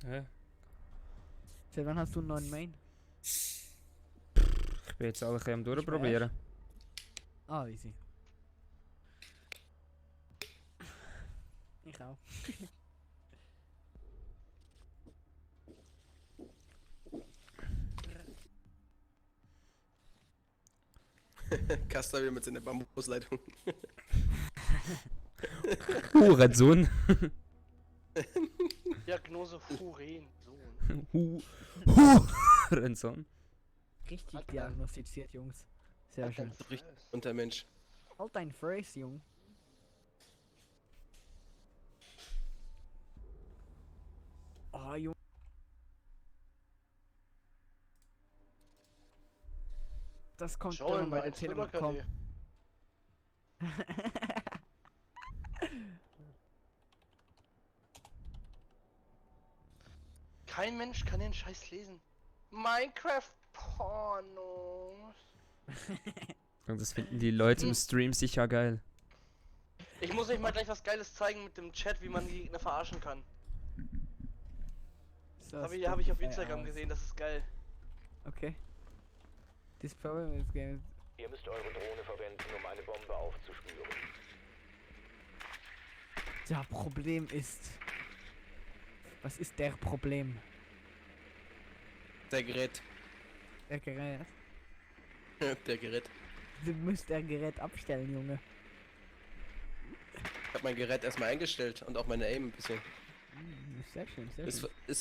Hä? Seit wann hast du einen neuen Main? Ich bin jetzt alle ein bisschen am durchprobieren. Ah, easy. Ich auch. Kasper wieder mit seiner Bambusleitung. Hurensohn. Diagnose Hurensohn. Hurensohn. Richtig Alter. diagnostiziert, Jungs. Sehr Alter, schön. Richtig Untermensch. Halt dein Phrase, Jung. Oh, Jung. Das kommt Schau wenn mal, bei der ein Telekom Thriller-KD. Kein Mensch kann den Scheiß lesen. Minecraft-Pornos. Und das finden die Leute im Stream sicher geil. Ich muss euch mal gleich was Geiles zeigen mit dem Chat, wie man die Gegner verarschen kann. So, Hab ich auf Instagram gesehen, das ist geil. Okay. This problem is game. Ihr müsst eure Drohne verwenden, um eine Bombe aufzuspüren. Das Problem ist. Was ist der Problem? Der Gerät. Der Gerät. Der Gerät. Du musst der Gerät abstellen, Junge. Ich hab mein Gerät erstmal eingestellt und auch meine Aim ein bisschen. Sehr schön, sehr Ist, schön. ist,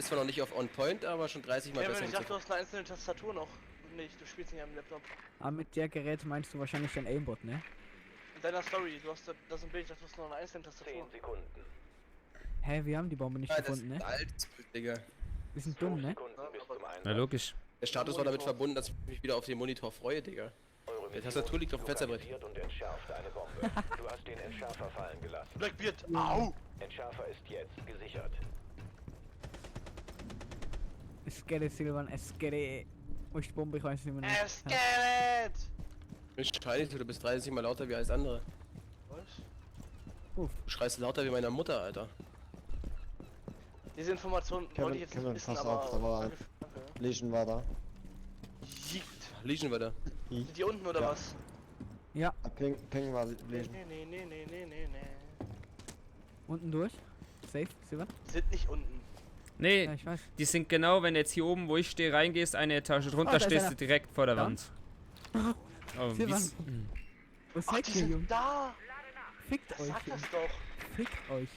zwar noch nicht auf On Point, aber schon 30 Mal Kevin, besser. ich dachte, du hast eine einzelne Tastatur noch. Nicht, du spielst nicht am Laptop. Aber mit der Gerät meinst du wahrscheinlich den Aimbot, ne? In deiner Story, du hast das im Bild, ich dachte, du hast noch eine einzelne Tastatur. 10 Sekunden. Hä, wir haben die Bombe nicht Ah, das gefunden, ist ne? ein altes Bild, Digga. Wir sind dumm, 5 ne? Sekunden bis zum Na Einsatz. logisch. Der Status war damit verbunden, dass ich mich wieder auf den Monitor freue, Digga. Eure Der Tastatur liegt auf dem Fensterbrett. lokalisiert und entschärft eine Bombe. Du hast den Entschärfer fallen gelassen. Blackbeard, au! Entschärfer ist jetzt gesichert. Skere Silvan, Skere. Wo ist die Bombe? Ich weiß nicht mehr. Skelett! Mensch, scheiße, du bist 30 Mal lauter wie alles andere. Was? Uff. Du schreist lauter wie meine Mutter, Alter. Diese Information wollte ich jetzt nicht wissen, pass aber... auf, da war danke. Legion war da. Yeet. Legion war da. Sind die unten oder Ja. was? Ja, Ping war Nee, Legion. nee. unten durch. Safe, Silvan? Die sind nicht unten. Nee, Ja, ich weiß. die sind genau, wenn jetzt hier oben, wo ich stehe, reingehst, eine Etage drunter, da ist stehst einer. du direkt vor der Da? Wand. Oh, Silvan. wie's- Was Ach, seid die ihr, sind Junge? da! Fickt euch, Sag Junge. das doch! Fickt euch.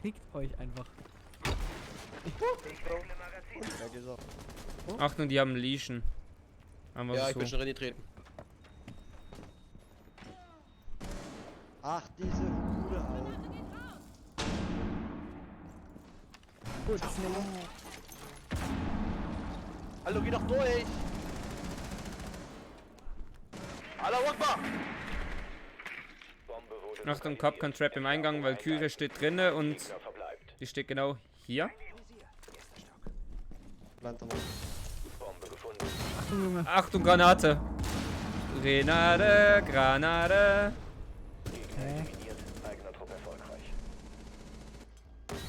Fickt euch einfach. Ja, gesagt. Achtung, die haben Legion. Einfach Ja, ich so. bin schon reingetreten. Ach, diese Hude, Alter. Gut, schnell. Hallo, geh doch durch! Allah Akbar! Bombe wurde Achtung, lokalisiert. Capcom Trap im Eingang, weil Kyrie steht drinne und Gegner verbleibt. die steht genau hier. Plante mal. Bombe gefunden. Achtung, Junge. Achtung, Granate! Grenade, Granate! Gegner Hä? eliminiert. Eigener Trupp erfolgreich.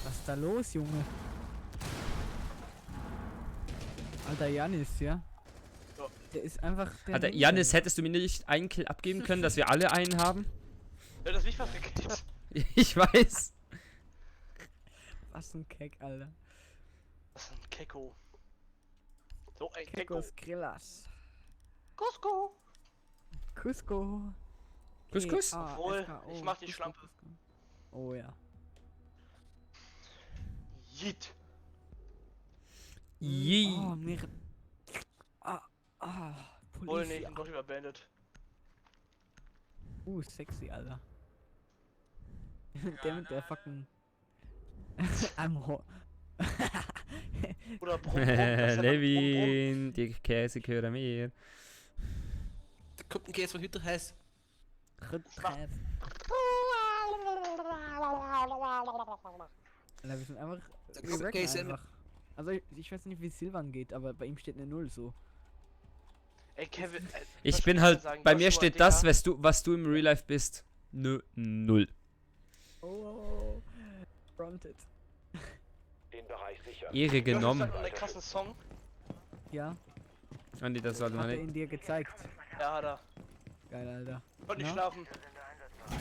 Was ist da los, Junge? Alter Janis, ja? Ja. Der ist einfach. Alter, Janis, hättest du mir nicht einen Kill abgeben können, dass wir alle einen haben? Ja, das mich was gekriegt. Ich weiß. Was ein Keck, Alter. Das ist ein Keko. So ein Keko. Kekos Grillas. Cusco! Cusco. Couscous? Obwohl, K-A-S-K-O. ich mach die Cusco, Schlampe. Cusco. Oh ja. Yeet! Yee. Oh, mir. Wohl nicht, Polizia. doch lieber Bandit. Sexy, Alter. Der mit der fucking. I'm ho. Oder Brumm, das ist ja Brumm, Levin, die Käse gehören mir. Da kommt ein Käse von Hütter heiß. Alter, wir sind einfach. Da Wir kommt wrecken Käse einfach. Also ich weiß nicht, wie Silvan geht, aber bei ihm steht eine Null so. Ey, Kevin. Ich was bin willst du halt, sagen? bei Du mir hast steht nur ein das, was du im Real Life bist. Nö, null. Oh. gefrontet. Den Bereich sichern. Ehre genommen. Josh, einen krassen Song. Ja, Andi, das sollte man hat er nicht. ihn dir gezeigt. Ja, hat er. Geil, Alter. Konnte nicht Na? schlafen, Ja,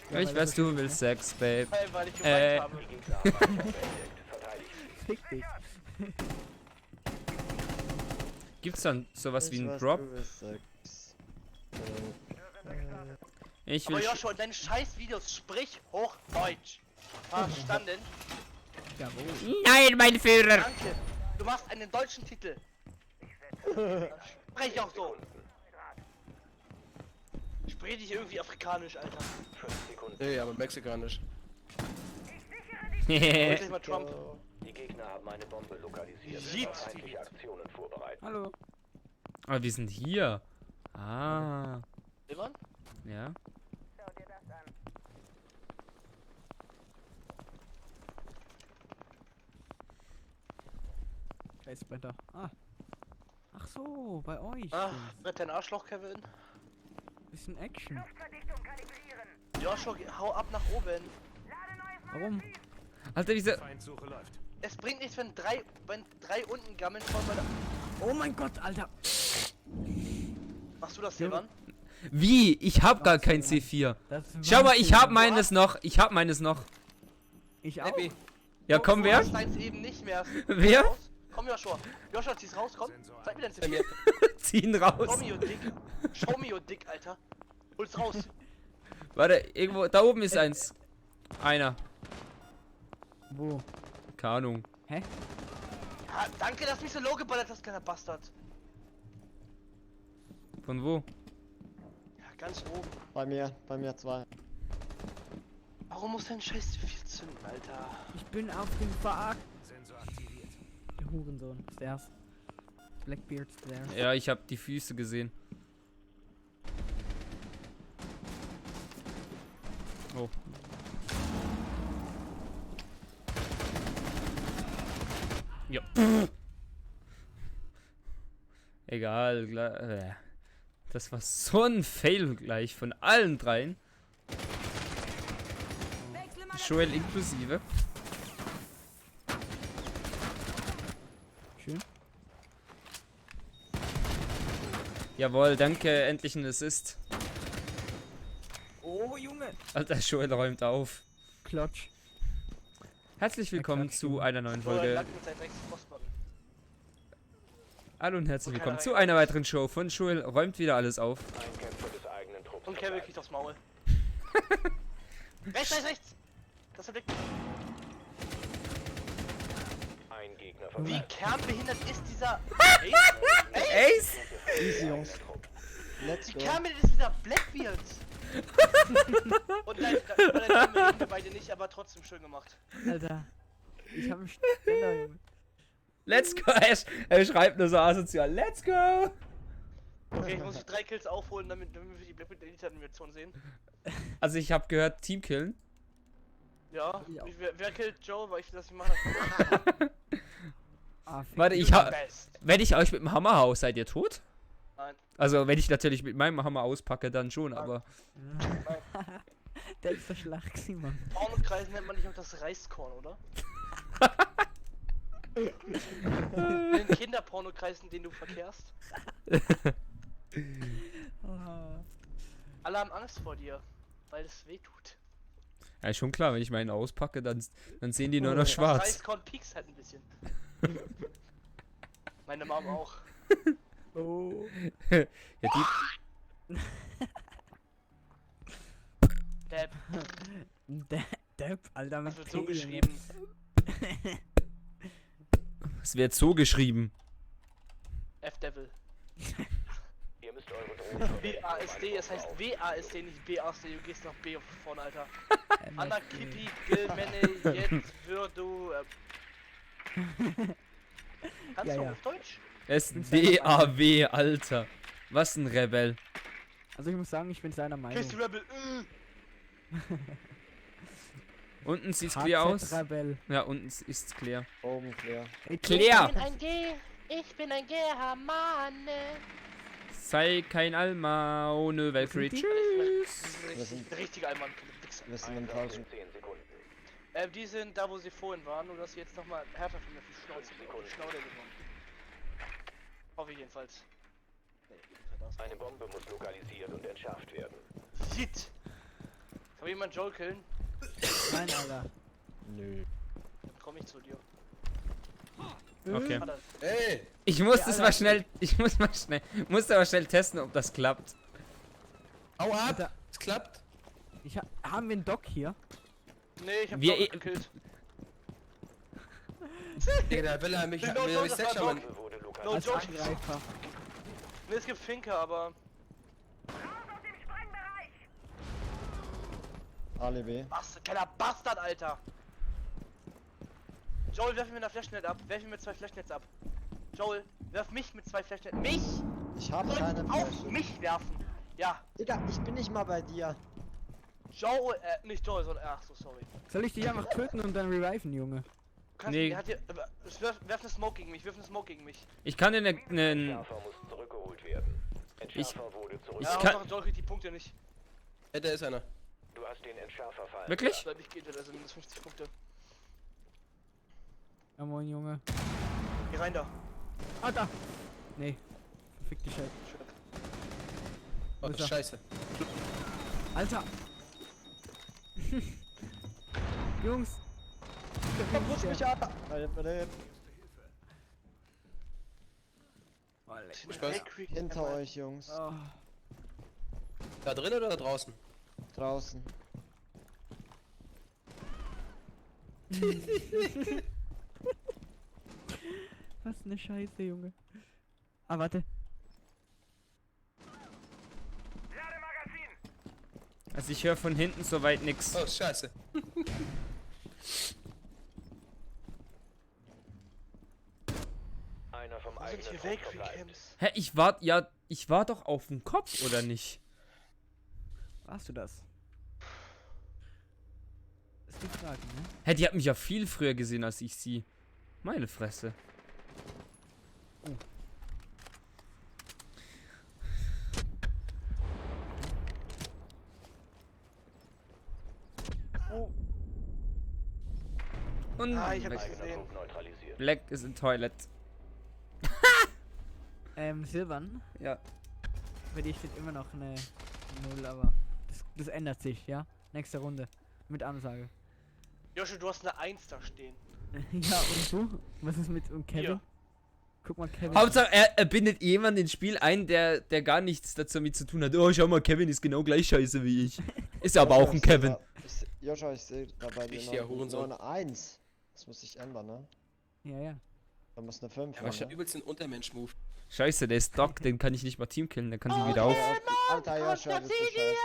Ich weil weiß, das du willst Sex, Babe. weil ich geweint habe. Die Gegner haben Anschlag beendet. Verteidigt. Fick dich. Gibt's dann sowas wie Ich einen weiß, Drop? du bist Sex. Ich will. Aber Joshua, deine scheiß Videos, sprich Hochdeutsch. Verstanden? Jawohl. Nein, mein Führer! Danke. Du machst einen deutschen Titel. Sprech auch so. Sprich dich irgendwie afrikanisch, Alter. 5 Sekunden. Nee, aber mexikanisch. Endlich mal Trump. Die Gegner haben eine Bombe lokalisiert. Jeet. Feindliche Aktionen vorbereiten. Hallo. Aber wir sind hier. Ah. Immer? Ja. Scheißbretter. Ah. Ach so, bei euch. Ach, wird dein Arschloch, Kevin. Bisschen Action. Joshua, hau ab nach oben. Warum? Alter, diese. Feindsuche läuft. Es bringt nichts, wenn drei unten gammeln vor meiner... Oh mein Gott, Alter. Machst du das, Silvan? Wie? Ich hab gar kein C4. Das ist Schau mal, ich Wahnsinn. hab meines noch. Ich hab meines noch. Ich auch. Baby. Ja, komm, Du wer? hast deins eben nicht mehr. Wer? Raus. Komm, Joshua. Joshua, zieh's raus, komm. Zeig mir dein Bei mir. Zimmer. Zieh ihn Show raus. me your dick. Show me your dick, Alter. Hol's raus. Warte, irgendwo. Da oben ist eins. Einer. Wo? Keine Ahnung. Hä? Ja, danke, dass du mich so low geballert hast, kleiner Bastard. Von wo? Ja, ganz oben. Bei mir 2. Warum muss dein Scheiß 4 zünden, Alter? Ich bin auf dem Verarg. Sensor aktiviert. Der Hurensohn. Ist der erst. Blackbeard's there. Ja, ich hab die Füße gesehen. Oh. Ja. Egal. Das war so ein Fail gleich von allen dreien. Joel inklusive. Schön. Jawohl, danke, endlich ein Assist. Oh, Junge. Alter, Joel räumt auf. Klotsch. Herzlich willkommen Klatsch, zu Junge. einer neuen Joel Folge. lag mit seinem Drecksfrostbutton. Hallo und herzlich Und willkommen keiner zu einer weiteren Show von Joel. Räumt wieder alles auf. Ein Kämpfer des eigenen Trupps. Und Kevin kriegt aufs Maul. rechts! Das ist der Blick. Ein Gegner Wie verletzt. kernbehindert ist dieser... Ace! Easy, Jungs. Let's Wie go. kernbehindert ist dieser Blackbeard? Und nein, über den Namen reden wir beide nicht, aber trotzdem schön gemacht. Alter. Ich hab einen Ständer, Junge. Let's go! Er schreibt nur so asozial. Let's go! Okay, ich muss 3 Kills aufholen, damit wir die Blackbeard Elite Animation sehen. Also ich habe gehört, Teamkillen. Ja, Ja. wer killt Joe, weil ich will das nicht machen. Ah, fick Warte, dich. ich hab. Best. Wenn ich euch mit dem Hammer haue, seid ihr tot? Nein. Also wenn ich natürlich mit meinem Hammer auspacke, dann schon, aber. Der ist der Schlag, Mann. Pornokreisen nennt man nicht auch das Reiskorn, oder? Den Kinderpornokreisen, den du verkehrst. Ah. Alle haben Angst vor dir, weil es weh tut. Ja, ist schon klar, wenn ich meinen auspacke, dann sehen die nur noch Das schwarz. Reiskorn piekst halt ein bisschen. Meine Mom auch. Oh. Ja, die. Dab, Depp, Alter, mit das wird so T, Junge. geschrieben. Es wird so geschrieben. F-Devil. Ihr müsst eure Drohne verwenden, um WASD, eine es heißt Bombe WASD, nicht BASD. Du gehst nach B vorne, Alter. MFG. Anna Kippi, Gil, Menne, jetzt würd du. Kannst Ja, du ja. auf Deutsch? Es ist DAW, Alter. Was ein Rebell. Also ich muss sagen, ich bin seiner Meinung. Kiss Rebel. Unten sieht's clear aus. Rebell. Ja, unten ist's clear. Oben clear. Clear! Ich bin ein Germane. Sei kein Alma ohne Valkyrie. sind die? Tschüss! Wir sind- Richtiger Allmann, Wichser. Wir sind im Einsatz falschen. in 10 Sekunden. Die sind da, wo sie vorhin waren, nur dass sie jetzt nochmal härter von mir auf die Schnauze gewonnen. Hoffe ich jedenfalls. Nee, Eine Bombe muss lokalisiert und entschärft werden. Shit! Kann jemand Joel killen? Nein, Alter. Nö. Dann komm ich zu dir. Okay. Ah, dann- Ey! Ich muss Ja, das Alter. mal schnell, musste aber schnell testen, ob das klappt. Hau ab! Alter. Es klappt! Haben wir einen Doc hier? Nee, ich hab Wir Joel eh- gekillt. Digga, da will er mich Nee, will no, er no, mich das selbst war schon. Bombe wurde No lokalisiert. Als joke. Angreifer. Ne, es gibt Finker, aber... Alibi. Was? Kleiner Bastard, Alter! Joel, werf mir eine Flashnet ab. Werf mir mit 2 Flashnets ab. Joel, werf mich mit 2 Flashnets. Mich! Ich habe Soll keine auf Flasche. mich werfen! Ja, Digga, ich bin nicht mal bei dir. Joel, nicht Joel, sondern... Ach so, sorry. Soll ich dich einfach töten und dann reviven, Junge? Du kannst Nee. der hat hier, werf eine Smoke gegen mich, wirf eine Smoke gegen mich. Ich kann dir ne, Entschärfer muss zurückgeholt werden. Entschärfer wurde Ich zurückgeholt. kann- Hauptsache Joel kriegt die Punkte nicht. Ey, da ist einer. Du hast den Entschärfer fallen. wirklich? Weil ich geht, also minus 50 Punkte. Ja moin, Junge. Geh rein da. Ah, da! Nee. Fick die Scheiße. Oh, Ist er? scheiße. Alter! Jungs! Push mich ab. Alter, Spaß. hinter euch, Jungs. Oh. Da drin oder da draußen? Draußen. Was ne Scheiße, Junge. Ah, warte. Also ich höre von hinten soweit nix. Oh, scheiße. Einer vom Wo sind eigenen hier Trupp Valkyrie verbleibt. Camps? Hä, ich war doch auf dem Kopf, oder nicht? Warst du das? Ist die Frage, ne? Hä, die hat mich ja viel früher gesehen als ich sie. Meine Fresse. Und Ah, ich hab Eigener gesehen. Trupp neutralisiert. Black is in toilet. Silbern. Ja. Bei dir steht immer noch eine 0, aber das ändert sich, ja? Nächste Runde. Mit Ansage. Joshua, du hast eine 1 da stehen. Ja, und du? Was ist mit und Kevin? Hier. Guck mal, Kevin. Hauptsache, er bindet jemanden ins Spiel ein, der gar nichts dazu mit zu tun hat. Oh, schau mal, Kevin ist genau gleich scheiße wie ich. Ist aber auch ein Kevin. Joscha, ich sehe da bei dir Ich hier, noch Hurensohn. eine 1. Das muss sich ändern, ne? Ja, ja. Da muss eine 5 Ja, ich sein, hab übelst den Untermensch-Move. Scheiße, der ist Doc, den kann ich nicht mal teamkillen, der kann sich wieder auf. Alter, Joscha, bist du scheiße.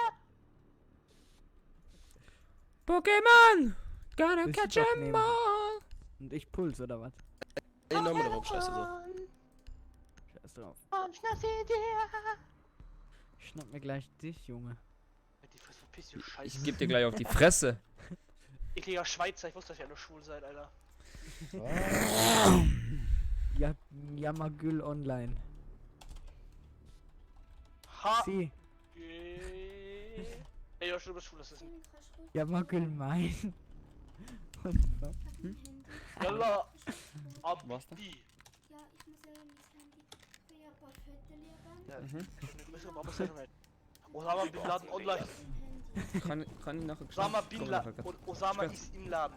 Pokémon! Gonna Willst du catch Doc 'em nehmen? all! Und ich Puls, oder was? Ey, nochmal drauf, scheiße so. Scheiß drauf. Schnapp sie dir! Schnapp mir gleich dich, Junge. Die Fresse, verpiss dich, du Scheiße. Ich geb dir gleich auf die Fresse. Ekliger Schweizer, ich wusste, dass ihr alle schwul seid, Alter. Ja, Jammergül online. Ha! Sie. Ey, Joshua, du bist schwul, das ist ein... Jammergül mein. Und so. Yalla! Was denn? Abdi! Ja, ich muss ja ins Handy. Ich will ja ein paar Fotos lernen. Ja, ich muss aber was nicht. Osama Bin Laden online. Kann ich nachher Osama Bin Laden. Und Osama ist im Laden.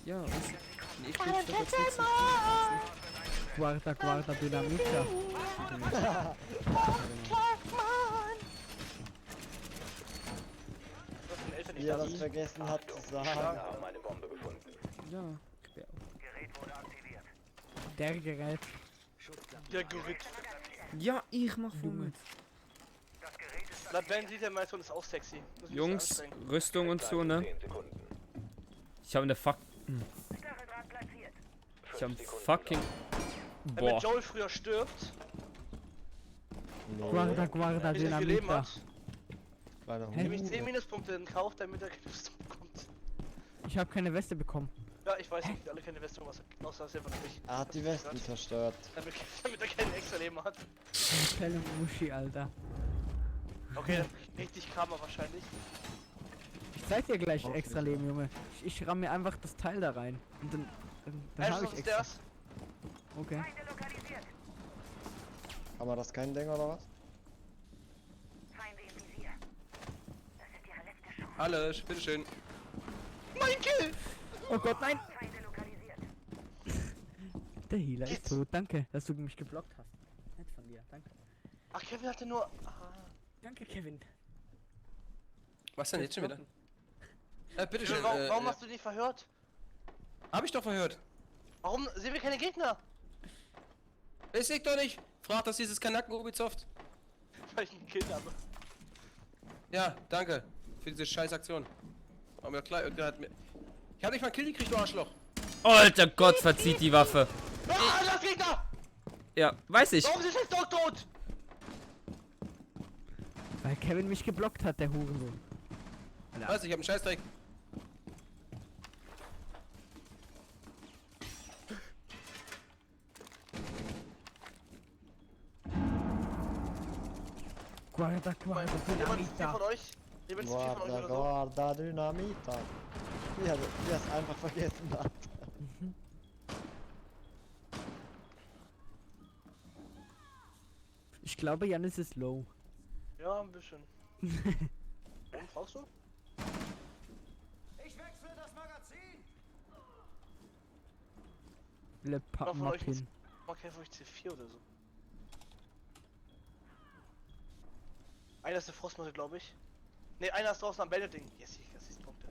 Ja, ich bin jetzt Guarda Dynamita. Was sind Eltern nicht Wie er da? das vergessen hat zu sagen. Wir haben eine Bombe gefunden. Ja, Der Gerät. Der Gerät. ja, ich mach Junge. Na, Ben sieht der Meister und ist auch sexy. Das ist Jungs, anstrengend. Rüstung und so, ne? 10 Sekunden. Ich habe eine Ich habe fucking. Wenn Boah. Joel früher stirbt, Nee, Guarda wie viel Leben Dynamita. hat, kleiner Hä? nehme ich 10 Hund. Minuspunkte in Kauf, damit er keine Weste bekommt. Ich habe keine Weste bekommen. Ja, ich weiß nicht, alle keine Weste, außer selber nicht. Er hat die Westen zerstört. Damit er kein extra Leben hat. Kleine Muschi, Alter. Okay, dann richtig Karma wahrscheinlich. zeig dir gleich Okay, extra ja. Leben, Junge. Ich ramm mir einfach das Teil da rein. Und dann Er hab ist ich auf extra. Stairs. Okay. Kann man das kein Ding oder was? Alles, bitteschön. Mein Kill! Oh Gott, nein! Der Healer ist tot. Danke, dass du mich geblockt hast. Nett von dir. Danke. Ach, Kevin hatte nur... Ah. Danke, Kevin. Was denn jetzt schon wieder? Bitteschön. Warum hast du dich verhört? Hab ich doch verhört. Warum sehen wir keine Gegner? Weiß ich doch nicht. Frag das dieses Kanacken Ubisoft. Weil ich einen Kill habe. Ja, danke. Für diese scheiß Aktion. Aber mir klar, irgendwer hat mir... Ich hab nicht mal einen Kill gekriegt, du Arschloch. Alter Gott, verzieht die Waffe. Ah, das Gegner! Ja, weiß ich. Warum ist jetzt Dog tot? Weil Kevin mich geblockt hat, der Hurensohn. Was? Ich hab einen Scheißdreck. Guarda, guarda, Jemand ist hier Dynamita. von euch? Jemand ist hier von euch Guarda, oder so? guarda, Dynamita. Ja, wie er es einfach vergessen hat. Ich glaube, Janis ist low. Ja, ein bisschen. Und, brauchst du? Le Wer von euch Pappmappin. Okay, für euch C4 oder so. Einer ist der Frostmatte, glaube ich. Ne, einer ist draußen am Bandit-Ding. Yes, ich krieg Punkte.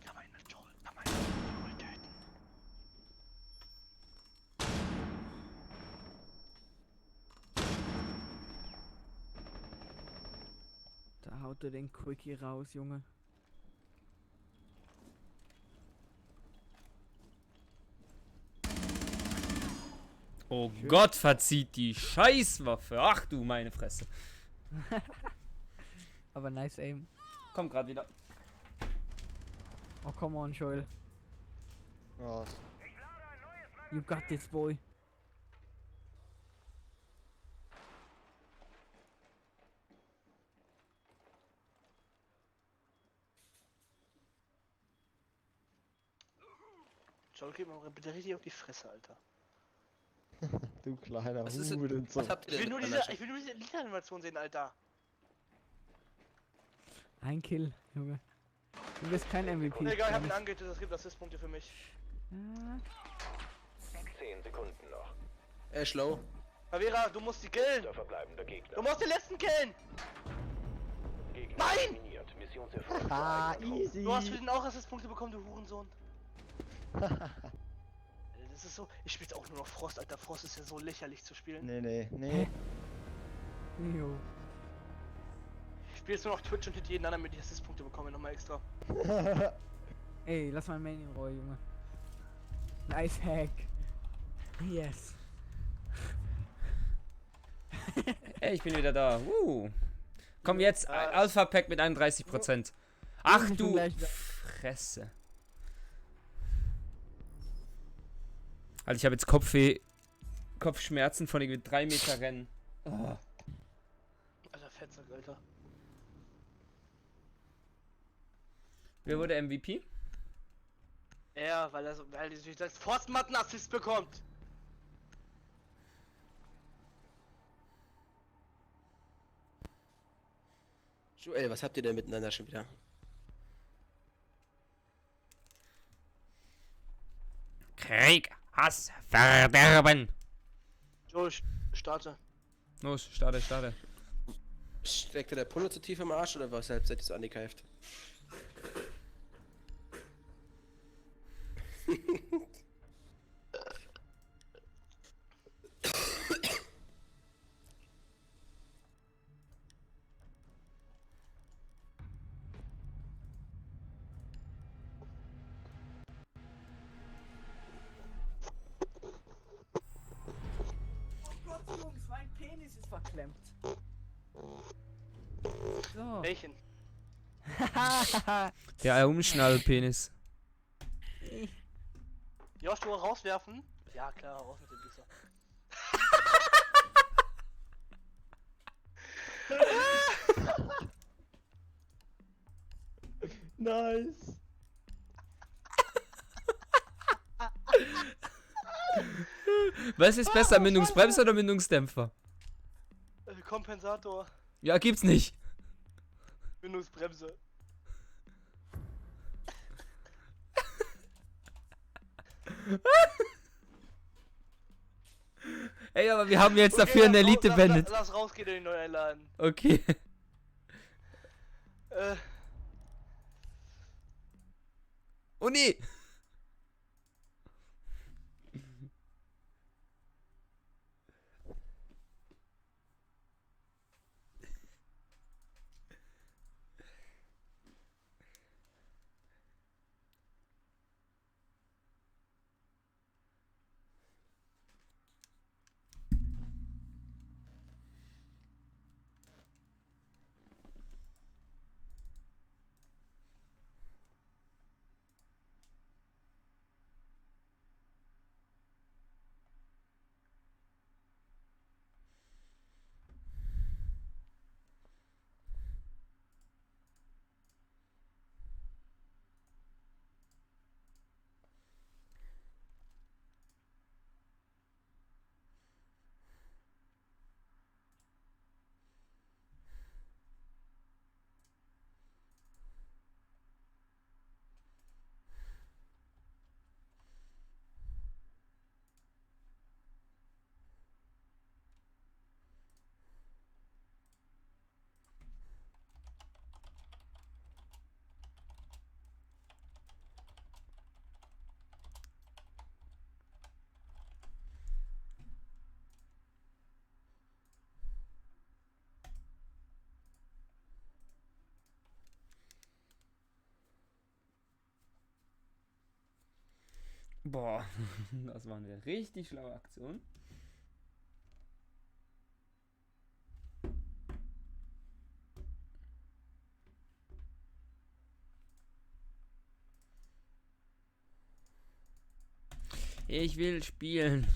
Kann man einen Joel töten. Da haut er den Quickie raus, Junge. Oh Gott, verzieht die Scheißwaffe. Ach du meine Fresse. Aber nice aim. Komm grad wieder. Oh, come on, Joel. Ja, You got this, boy. Joel, gib mir bitte richtig auf die Fresse, Alter. du kleiner Was ist denn? Hurensohn. Was habt ihr Ich denn will nur miteinander diese Liederanimation sehen, Alter. Ein Kill, Junge. Du bist kein MVP. Egal, ich hab glaub ihn ich. angetötet, das gibt Assistpunkte für mich. Ah, 10 Sekunden noch. Schlau. Favera, du musst die killen. Der verbleibende Gegner. Du musst den letzten killen. Gegner Nein! eliminiert. Missionserfolg. Ah, zur eigenen Truppe. easy. Du hast für den auch Assistpunkte bekommen, du Hurensohn. Alter, das ist so. Ich spiele auch nur noch Frost, Alter. Frost ist ja so lächerlich zu spielen. Nee. jo. Ich spiele jetzt nur noch Twitch und jeden anderen, damit ich Assistpunkte bekomme, nochmal extra. Ey, lass mal Main in Ruhe, Junge. Nice Hack. Yes. Ey, ich bin wieder da. Komm jetzt, Alpha Pack mit 31%. Ach Ich bin du gleich da. Fresse. Also ich habe jetzt Kopfschmerzen von irgendwie 3 Meter Rennen. Oh. Alter, Fettsack, Alter. Wer wurde MVP? Ja, weil er natürlich als Frostmatten-Assist bekommt. Joel, was habt ihr denn miteinander schon wieder? Krieg, Hass, Verderben. Joel, starte. Los, starte. Steckt dir der Pullo zu tief im Arsch oder was? Seid ihr so angekeift? Gott, Jungs, mein Penis ist verklemmt. So. Welchen? Der Umschnallpenis. Josh, du rauswerfen? Ja, klar, raus mit dem Pisser. Nice. Was ist besser, Mündungsbremse oder Mündungsdämpfer? Kompensator, Ja, gibt's nicht. Bindungsbremse. Ey, aber wir haben jetzt Okay, dafür eine lass raus- Elite-Bandit. Lass rausgehen in den neuen Laden. Okay. Äh, Oh nee. Boah, das war eine richtig schlaue Aktion. Ich will spielen.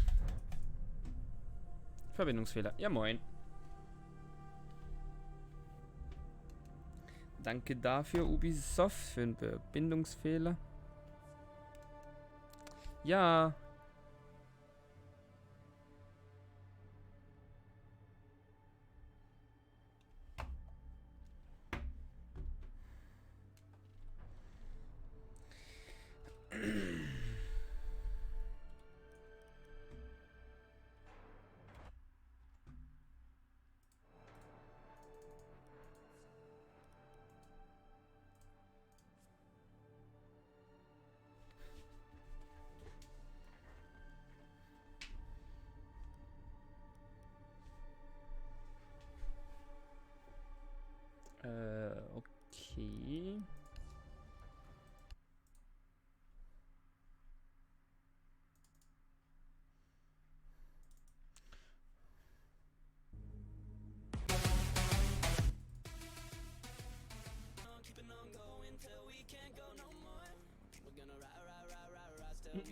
Verbindungsfehler. Ja, moin. Danke dafür, Ubisoft, für einen Verbindungsfehler. Ja. Okay.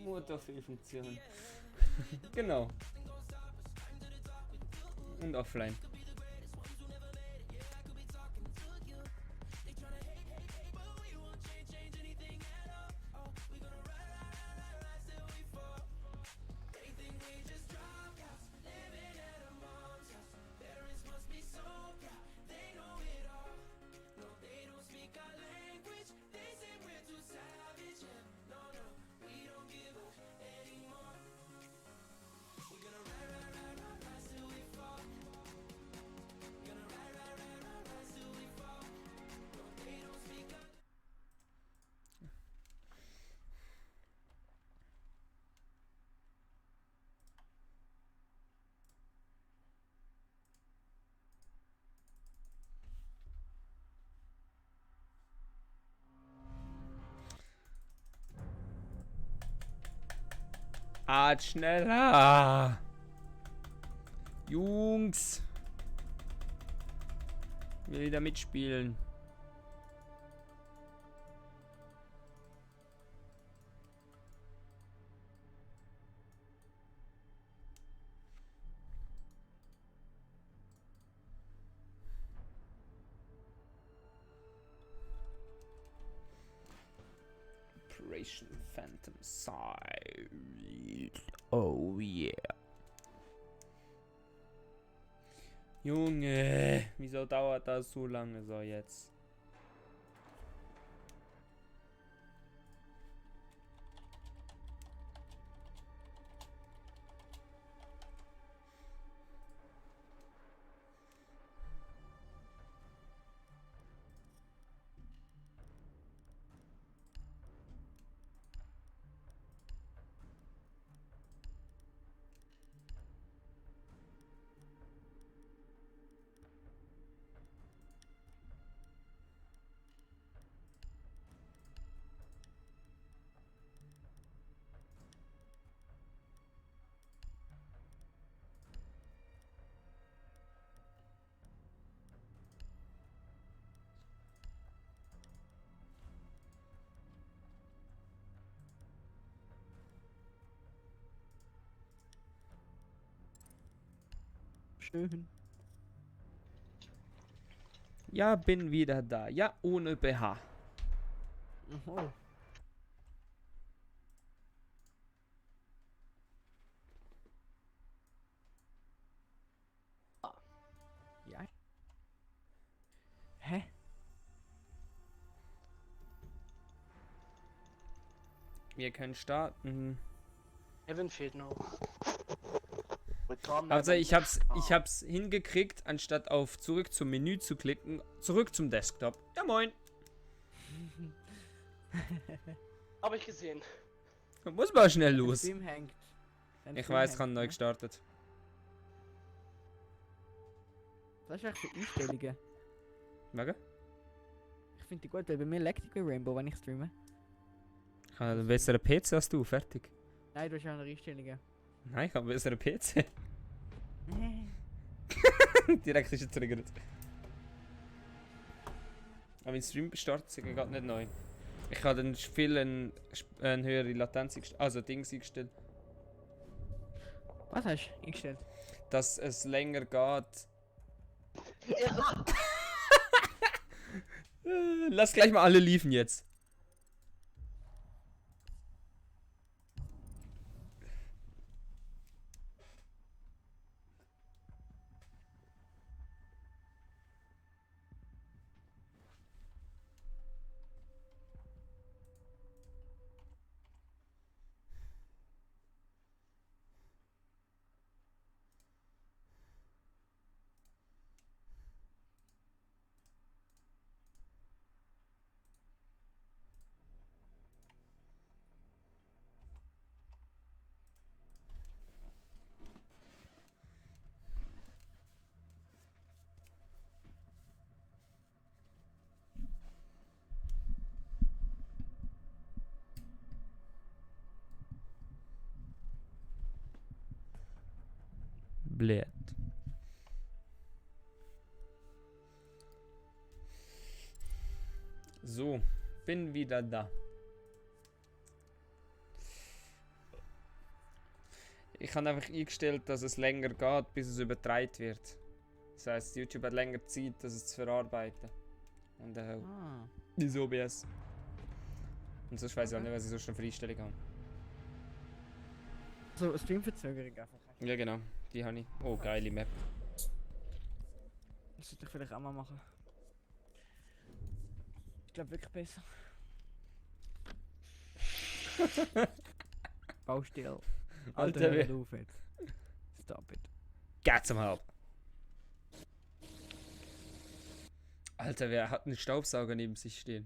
Motorfehlfunktion. Genau. Und offline. Schneller! Jungs! Will wieder mitspielen. Operation Phantom Side. Oh yeah. Junge, wieso dauert das so lange so jetzt? Schön. Ja, bin wieder da. Ja, ohne BH. Oh. Ja. Hä? Wir können starten. Kevin fehlt noch. Willkommen Also beim ich hab's hingekriegt, anstatt auf zurück zum Menü zu klicken, zurück zum Desktop. Ja moin. Hab ich gesehen. Da muss mal schnell Dein los. Stream hängt. Dein Ich Stream weiß, hängt, kann neu ne? gestartet. Was ist eigentlich für Einstellungen? Wegen? Ich finde die gut, weil bei mir leckt die Rainbow, wenn ich streame. Ich habe einen besseren PC als du, fertig. Nein, du hast ja andere Einstellungen. Nein, ich habe einen besseren PC. Direkt ist er triggert. Aber mein Stream startet sich gerade nicht neu. Ich habe dann viel eine höhere Latenz eingestellt, also Dings eingestellt, Was hast du eingestellt? dass es länger geht. Lass gleich mal alle liefen jetzt. Blöd. So, bin wieder da. Ich habe einfach eingestellt, dass es länger geht, bis es übertragen wird. Das heißt, YouTube hat länger Zeit, das es zu verarbeiten. Und Ah. das OBS. Und sonst weiß ich auch nicht, was ich sonst noch für Einstellungen habe. So, Streamverzögerung einfach. Ja genau, die habe ich. Oh, geile Map. Das sollte ich vielleicht auch mal machen. Ich glaube wirklich besser. Baustelle. Alter, hör wer- auf jetzt. Stop it. Geht zum Help. Alter, wer hat einen Staubsauger neben sich stehen?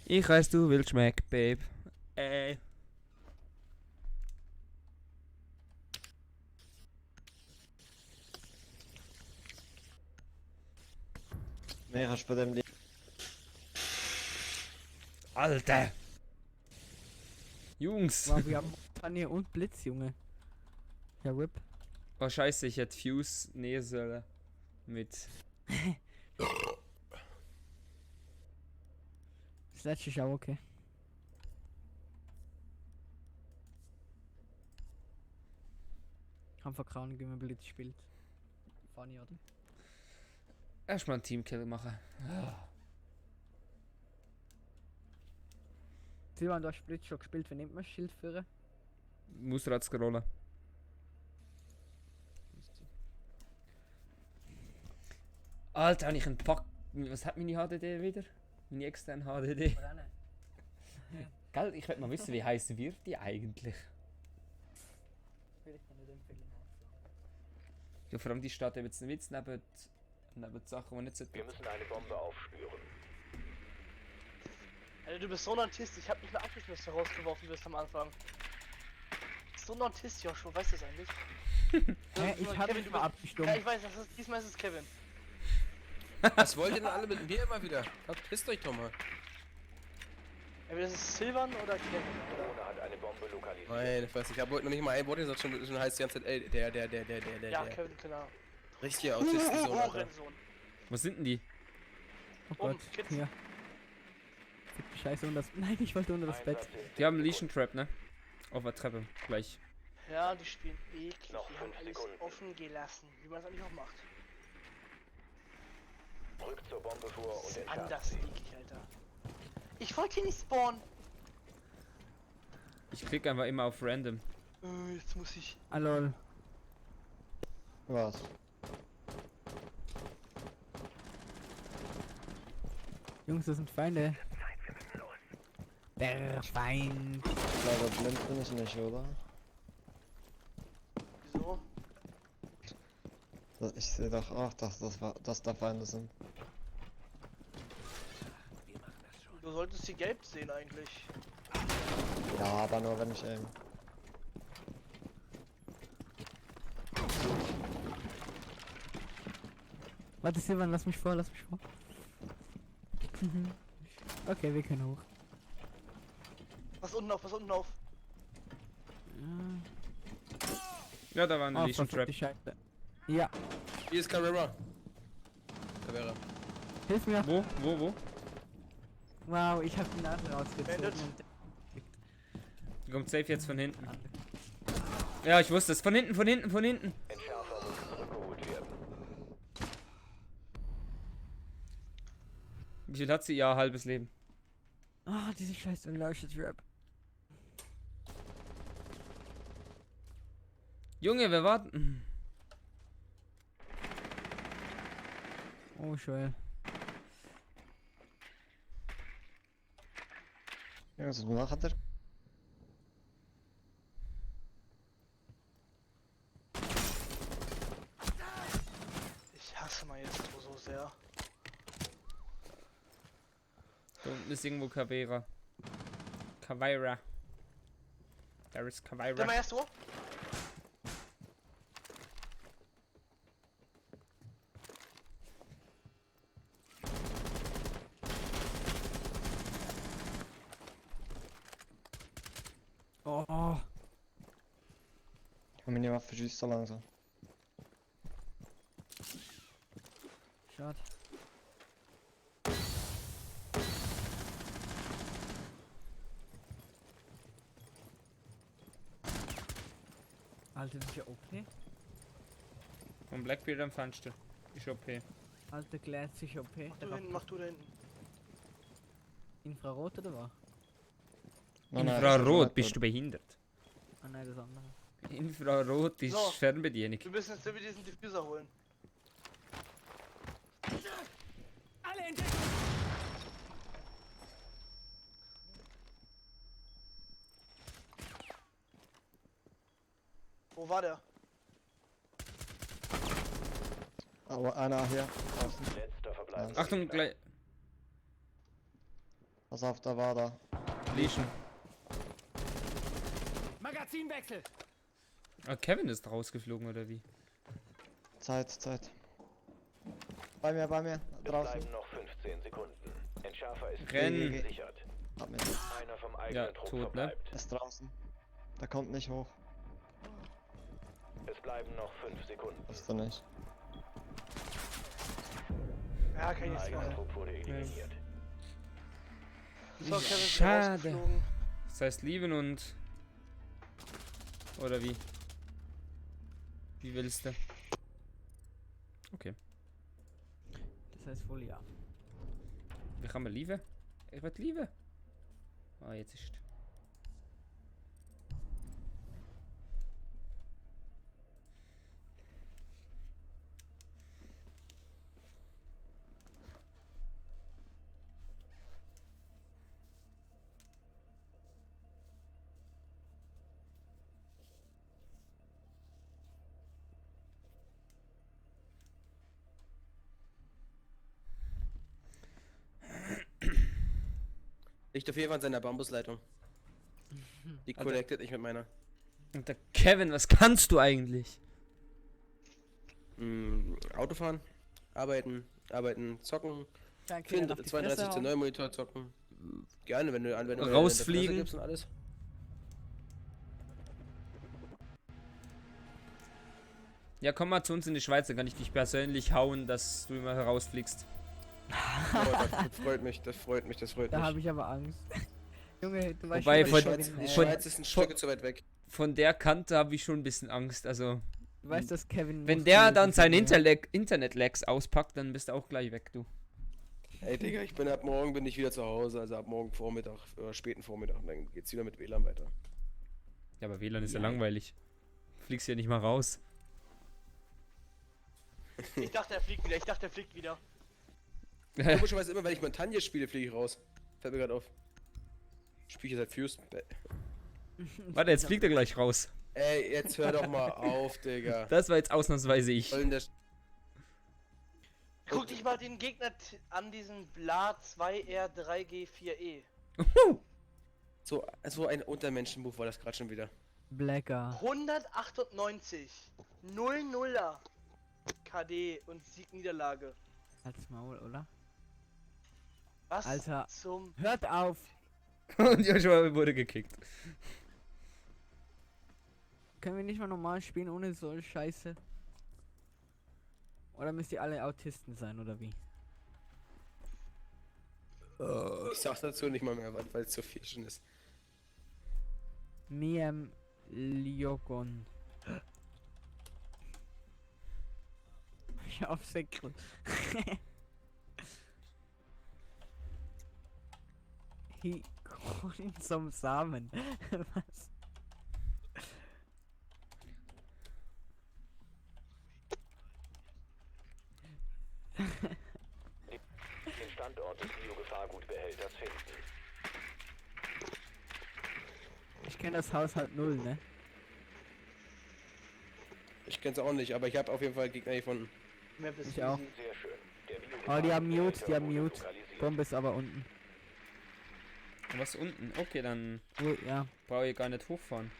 Ich weiß, du willst schmecken, Babe. Mehr hast du bei dem Lied. Alter! Jungs! Wow, wir haben Panier und Blitz, Junge. Ja, RIP. Oh scheiße, ich hätte Fuse nähen sollen. Mit. Das letzte ist auch okay. Ich habe keine Ahnung, wie man Blitz spielt. Funny, oder? Erstmal einen Teamkill machen. Silvan, du hast Split schon gespielt, wie nimmt man Schildführer? Mausrad scrollen. Alter, habe ich einen Pack. Was hat meine HDD wieder? Meine externe HDD. Oder nicht? Gell, ich will mal wissen, wie heiß wird die eigentlich? Will ich dir nicht empfehlen. Ja, vor allem die steht eben jetzt ein Witz neben die Sachen, die nicht so. Wir müssen eine Bombe aufspüren. Alter, du bist so ein Autist, ich hab nicht mehr abgeschmissen rausgeworfen wirst am Anfang. So ein Autist, Joshua, weißt du das eigentlich? Hä, ich hab Kevin, mich mal abgestimmt. Ja, ich weiß, diesmal ist es Kevin. Was wollt ihr denn alle mit mir immer wieder? Verpisst euch doch mal. Entweder das ist Silvan oder Kevin. Oder? Drohne hat eine Bombe lokalisiert. Nein, ich weiß nicht. Ich habe heute noch nicht mal ein Wort gesagt, schon heißt die ganze Zeit, ey, der. Ja, Kevin, klar. Richtiger Autistensohn, Alter. Hurensohn. Was sind denn die? Oh Gott, Kids. hier. Fick die Scheiße unter das... Nein, ich wollte unter das Bett. Einsatz in Die haben 10 Legion Trap, ne? Auf der Treppe, gleich. Ja, die spielen eklig. Noch Die haben 5 alles Sekunden. offen gelassen, wie man es eigentlich auch macht. Sekunden. Rückt zur Bombe vor und Das ist entschärft anders sie. eklig, Alter. Ich wollte hier nicht spawnen. Ich klicke einfach immer auf Random. Jetzt muss ich. Ah lol. Was? Jungs, das sind Feinde. Der Feind. Ich glaube, blind bin ich nicht, oder? Wieso? Ich sehe doch auch, dass da Feinde sind. Du solltest die gelb sehen eigentlich. Ja, aber nur wenn ich aim. Warte, Silvan, lass mich vor. Okay, wir können hoch. Pass unten auf, pass unten auf. Ja, da war eine Oh, Legion Trap. verfickte Scheiße. Ja, Hier ist Carrera. Carrera. hilf mir. Wo? Wow, ich hab die Nadel rausgezogen. Bandit. und- Die kommt safe jetzt von hinten. Ja, ich wusste es. Von hinten. Entschärfer muss zurückgeholt werden. Wie viel hat sie? Ja, halbes Leben. Ah, diese scheiß Unleuchtet-Rap. Junge, wir warten. Oh, schön. Ja, was macht er? Ich hasse Maestro so sehr. Da unten ist irgendwo Caveira. Caveira. There is Der Caveira. Maestro? Oh, Meine Waffe schießt so langsam. schade. Alter, das ist ja OP. Von Blackbeard am Fenster. Ist OP. Alter, glärt sich OP. Mach du da hinten. Infrarot oder was? Infrarot, bist du behindert? Ah nein, das andere. Infrarot ist So. Fernbedienung. Wir müssen jetzt irgendwie diesen Diffuser holen. Wo war der? Aber einer hier. Außen. Letzter verbleibender Achtung, Gegner. gleich. Pass auf, da war da. Legion. Ah, Kevin ist rausgeflogen, oder wie? Zeit. Bei mir, Es draußen. bleiben noch 15 Sekunden. Entschärfer ist Rennen. gesichert. Hab mich. Einer vom eigenen Ja, Trupp tot, ne? verbleibt. Ist draußen. Der kommt nicht hoch. Es bleiben noch 5 Sekunden. Ist er nicht. Ja, kann ich nichts Eigener machen. Trupp wurde eliminiert. So, Kevin ist Schade. rausgeflogen. Das heißt lieben und... Oder wie? Wie willst du? Okay. Das heißt wohl ja. Wie kann man lieben? Ich will lieben. Ah, jetzt ist. Liegt auf jeden Fall an seiner Bambusleitung. Die Also- connectet nicht mit meiner. Und der Kevin, was kannst du eigentlich? Autofahren, arbeiten, zocken, Dann kann er auf die 32 Fresse zu hauen. 9 Monitor zocken. Gerne, wenn du Rausfliegen. Gibst und alles. Ja, komm mal zu uns in die Schweiz, dann kann ich dich persönlich hauen, dass du immer herausfliegst. Oh, das freut mich, das freut mich. Da habe ich aber Angst. Junge, du weißt Wobei, schon, von- was Kevin, Die von- Schweiz ist ein Stück zu weit weg. Von der Kante habe ich schon ein bisschen Angst. Also, du weißt, dass Kevin. wenn muss der die- dann die- sein Internet-Lags auspackt, dann bist du auch gleich weg, du. Ey Digga, ab morgen bin ich wieder zu Hause, also ab morgen Vormittag oder späten Vormittag, und dann geht's wieder mit WLAN weiter. Ja, aber WLAN ist ja Ja. langweilig. Fliegst ja nicht mal raus. Ich dachte, er fliegt wieder. Komischerweise immer, wenn ich Montagne spiele, fliege ich raus. Fällt mir gerade auf. Spiele ich seit Fuse. Warte, jetzt fliegt er gleich raus. Ey, jetzt hör doch mal auf, Digga. Das war jetzt ausnahmsweise ich. Soll denn der Guck dich mal den Gegner an, diesen Bla 2R3G4E. so ein Untermenschenmove war das gerade schon wieder. Blacker. 198. 0-0er. KD und Siegniederlage. Halt's Maul, oder? Was Alter. zum... Hört auf! Und Joshua wurde gekickt. Können wir nicht mal normal spielen ohne so Scheiße? Oder müsst ihr alle Autisten sein, oder wie? Ich sag dazu nicht mal mehr, weil es zu viel schon ist. Miem Liogon. Ich auf Sekret. Hikon zum Samen. Was? Den Standort des Biogefahrgutbehälters finden. Ich kenne das Haus halt null, ne? Ich kenn's auch nicht, aber ich habe auf jeden Fall Gegner gefunden. Map ist Ich auch. easy. Sehr schön. Der Oh, die haben Mute, die haben wurde Mute. lokalisiert. Bombe ist aber unten. Was unten? Okay, dann Oh, ja. brauche ich gar nicht hochfahren.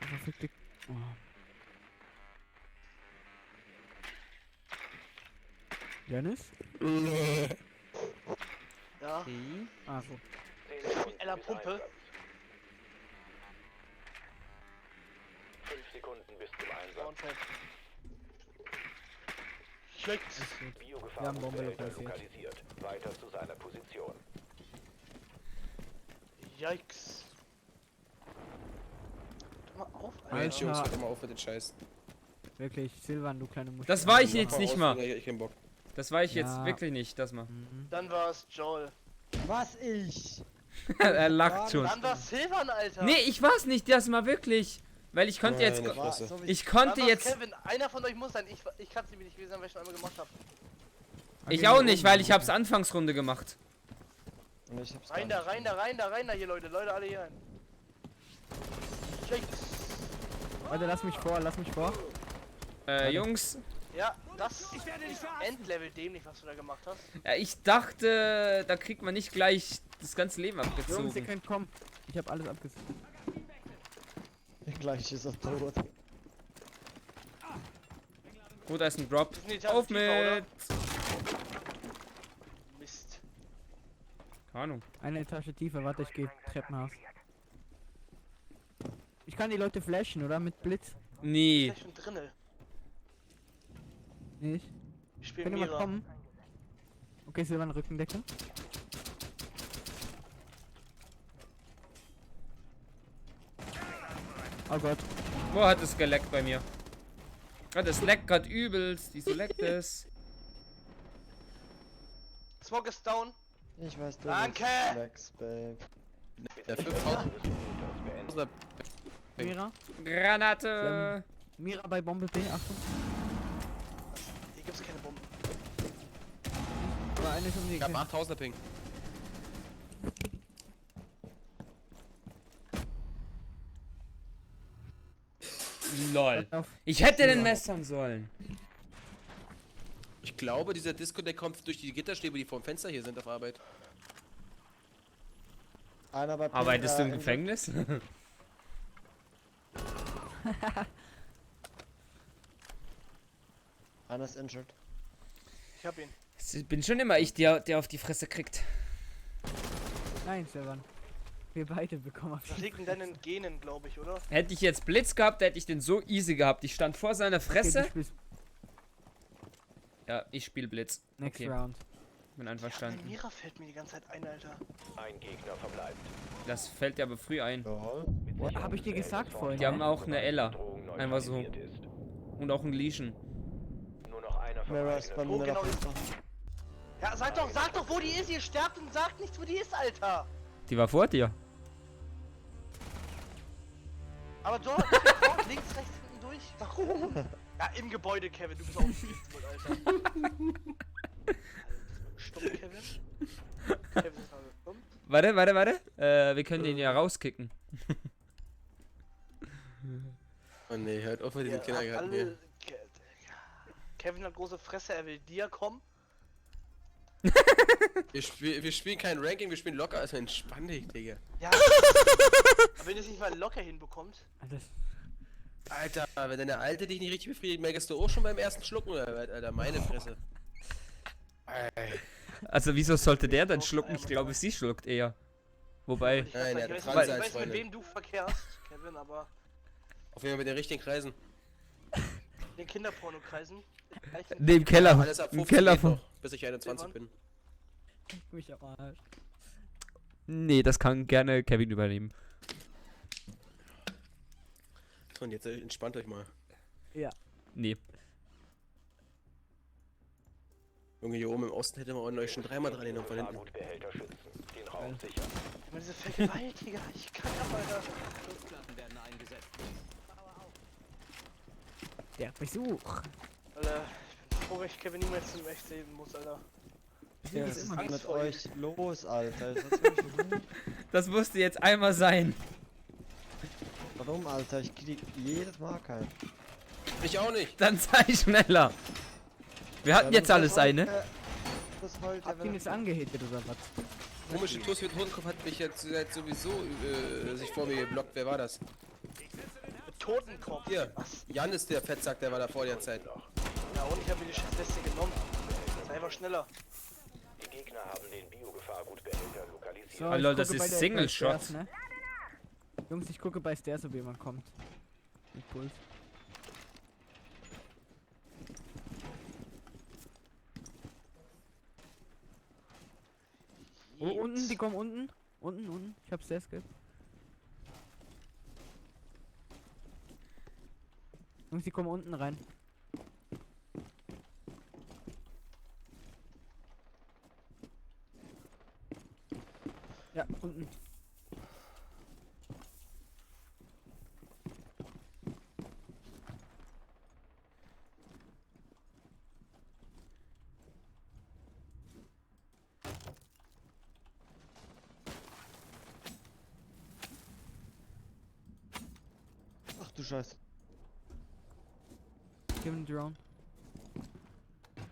Verfickte. Oh. Dennis? Ja. Okay. Ah, so. 10 Sekunden Ella bis Pumpe. Einsatz. 5 Sekunden bis zum Einsatz. Soundfeld. Schlecht. Ist gut. Biogefahrgutbehälter lokalisiert. lokalisiert. Weiter zu seiner Position. Yikes. Hör mal auf, Alter. Mensch, Jungs, Alter. hört mal auf mit den Scheiß. Wirklich, Silvan, du kleine Muschel. Das war ich Mach jetzt nicht aus, mal. Digga, ich hab keinen Bock. Das war ich jetzt Ja. wirklich nicht, das mal. Mhm. Dann war's Joel. Was ich? Er lacht schon. Dann war's Silvan, Alter. Nee, ich war's nicht, das mal wirklich. Weil ich konnte jetzt. Meine War, Fresse. so wie Ich Dann konnte war's jetzt. Kevin. Einer von euch muss sein. Ich kann es nämlich nicht gewesen sein, weil ich schon einmal gemacht habe. Ich Okay, auch hier nicht, oben. weil ich hab's Anfangsrunde gemacht. Und ich hab's Rein gar da, nicht rein da, rein da hier, Leute. Leute, alle hier rein. Schlecht. Warte, lass mich vor. Jungs, Ja, das ist Endlevel dämlich, was du da gemacht hast. ja, ich dachte, da kriegt man nicht gleich das ganze Leben Jungs, ihr abgezogen. könnt kommen. Ich hab alles abgezogen. Gleich ist er tot. Gut, da ist ein Drop. Das ist eine Etage Auf tiefer, mit. Mist. Keine Ahnung. Eine Etage tiefer, warte, ich geh Treppenhaus. Ich kann die Leute flashen, oder? Mit Blitz? Nee. Ich bin drinne. Nicht? Ich spiele Kann jemand Mira. kommen? Okay, Silvan, Rückendeckung. Oh Gott. Wo hat es geleckt bei mir? Ah, das leckt grad übelst. Wieso leckt es? Smoke ist down. Ich weiß, du Danke! bist Flex, babe. Der 5000. Mira. Granate! Mira bei Bombe B, Achtung. Hier gibt's keine Bomben. Aber eine ist um die Ich hab Ecke. 8000er Ping. LOL. Pass auf. Ich hätte den messern sollen. Ich glaube, dieser Disco-Deck kommt durch die Gitterstäbe, die vor dem Fenster hier sind auf Arbeit. Einer bei Arbeitest du im Injured. Gefängnis? Einer ist injured. Ich hab ihn. Ich bin schon immer ich, der auf die Fresse kriegt. Nein, Stefan. Wir beide bekommen auf Das liegt in deinen Genen, glaube ich, oder? Hätte ich jetzt Blitz gehabt, hätte ich den so easy gehabt. Ich stand vor seiner Fresse. Okay, du spielst Ja, ich spiel Blitz. next Okay. round. Bin Mein einverstanden. Mira fällt mir die ganze Zeit ein, Alter. Ein Gegner verbleibt. Das fällt dir aber früh ein. Lol. Hab ich dir gesagt vorhin? Die haben ne? auch eine Ella. Bedrohung Einfach so. neutralisiert ist. Und auch einen Legion. Nur noch einer vom Mira ist bei eigenen mir genau auf ist Insta. Ja, sag doch, wo die ist. Ihr sterbt und sagt nichts, wo die ist, Alter. Die war vor dir. Aber dort, dort links, rechts, hinten durch. Warum? Ja, im Gebäude, Kevin. Du bist auch ein Spitzbold, Alter. Stopp, Kevin. Kevin ist gerade stumm. Warte. Wir können den ja rauskicken. Oh ne, hört auf mit Ja, diesem Kindergarten alle- hier. Kevin hat große Fresse, er will dir kommen. Wir spielen kein Ranking, wir spielen locker, also entspann dich, Digga. Ja. Aber wenn ihr es nicht mal locker hinbekommt. Alter, Alter, wenn deine Alte dich nicht richtig befriedigt, merkst du auch schon beim ersten Schlucken, oder? Alter, meine Fresse. Also wieso sollte der dann schlucken? Ich glaube, sie schluckt eher. Wobei, Ich Nein, weiß, er hat ich Transe weiß, als ich weiß mit Freundin. wem du verkehrst, Kevin, aber Auf jeden Fall mit den richtigen Kreisen. in den Kinderpornokreisen. ne, im Keller. Alles ab Im 15 Keller geht von. noch, bis ich 21 bin. mich am Arsch. Nee, das kann gerne Kevin übernehmen. So, und jetzt entspannt euch mal. Ja. Nee. Junge, hier oben im Osten hätte man euch schon dreimal dran genommen von hinten. Fahrgutbehälter schützen. Den Raum sichern. Immer diese Vergewaltiger, ich kann aber, Alter. Der Besuch. Alter, ich bin froh, wenn ich Kevin niemals im Echt sehen muss, Alter. Ja, ist was ist immer denn Angst mit vor ihm. euch los, Alter? Ist das wirklich schlimm? Das musste jetzt einmal sein. Warum, Alter? Ich krieg jedes Mal keinen. Ich auch nicht. Dann sei schneller. Wir hatten jetzt alles eine. Das wollte Habt ihr ihn jetzt angehittet oder was? Komische Toast mit Hodenkopf hat mich jetzt sowieso sich vor mir geblockt. Wer war das? Mit Totenkopf. Hier. Was? Jan ist der Fettsack, der war da vor der Zeit. Ja, und ich habe mir die Schiffsweste genommen. Sei einfach schneller. Die Gegner haben den Biogefahrgutbehälter lokalisiert. So, Oh, ich lol, gucke das bei ist der- Single bei Stairs, Shot. ne? Jungs, ich gucke bei Stairs, ob jemand kommt. Mit Puls. Oh, unten, die kommen unten. Unten. Ich hab Stairs gehört. Jungs, die kommen unten rein. Ja, unten. Ach du Scheiße. Gib ihm Drone.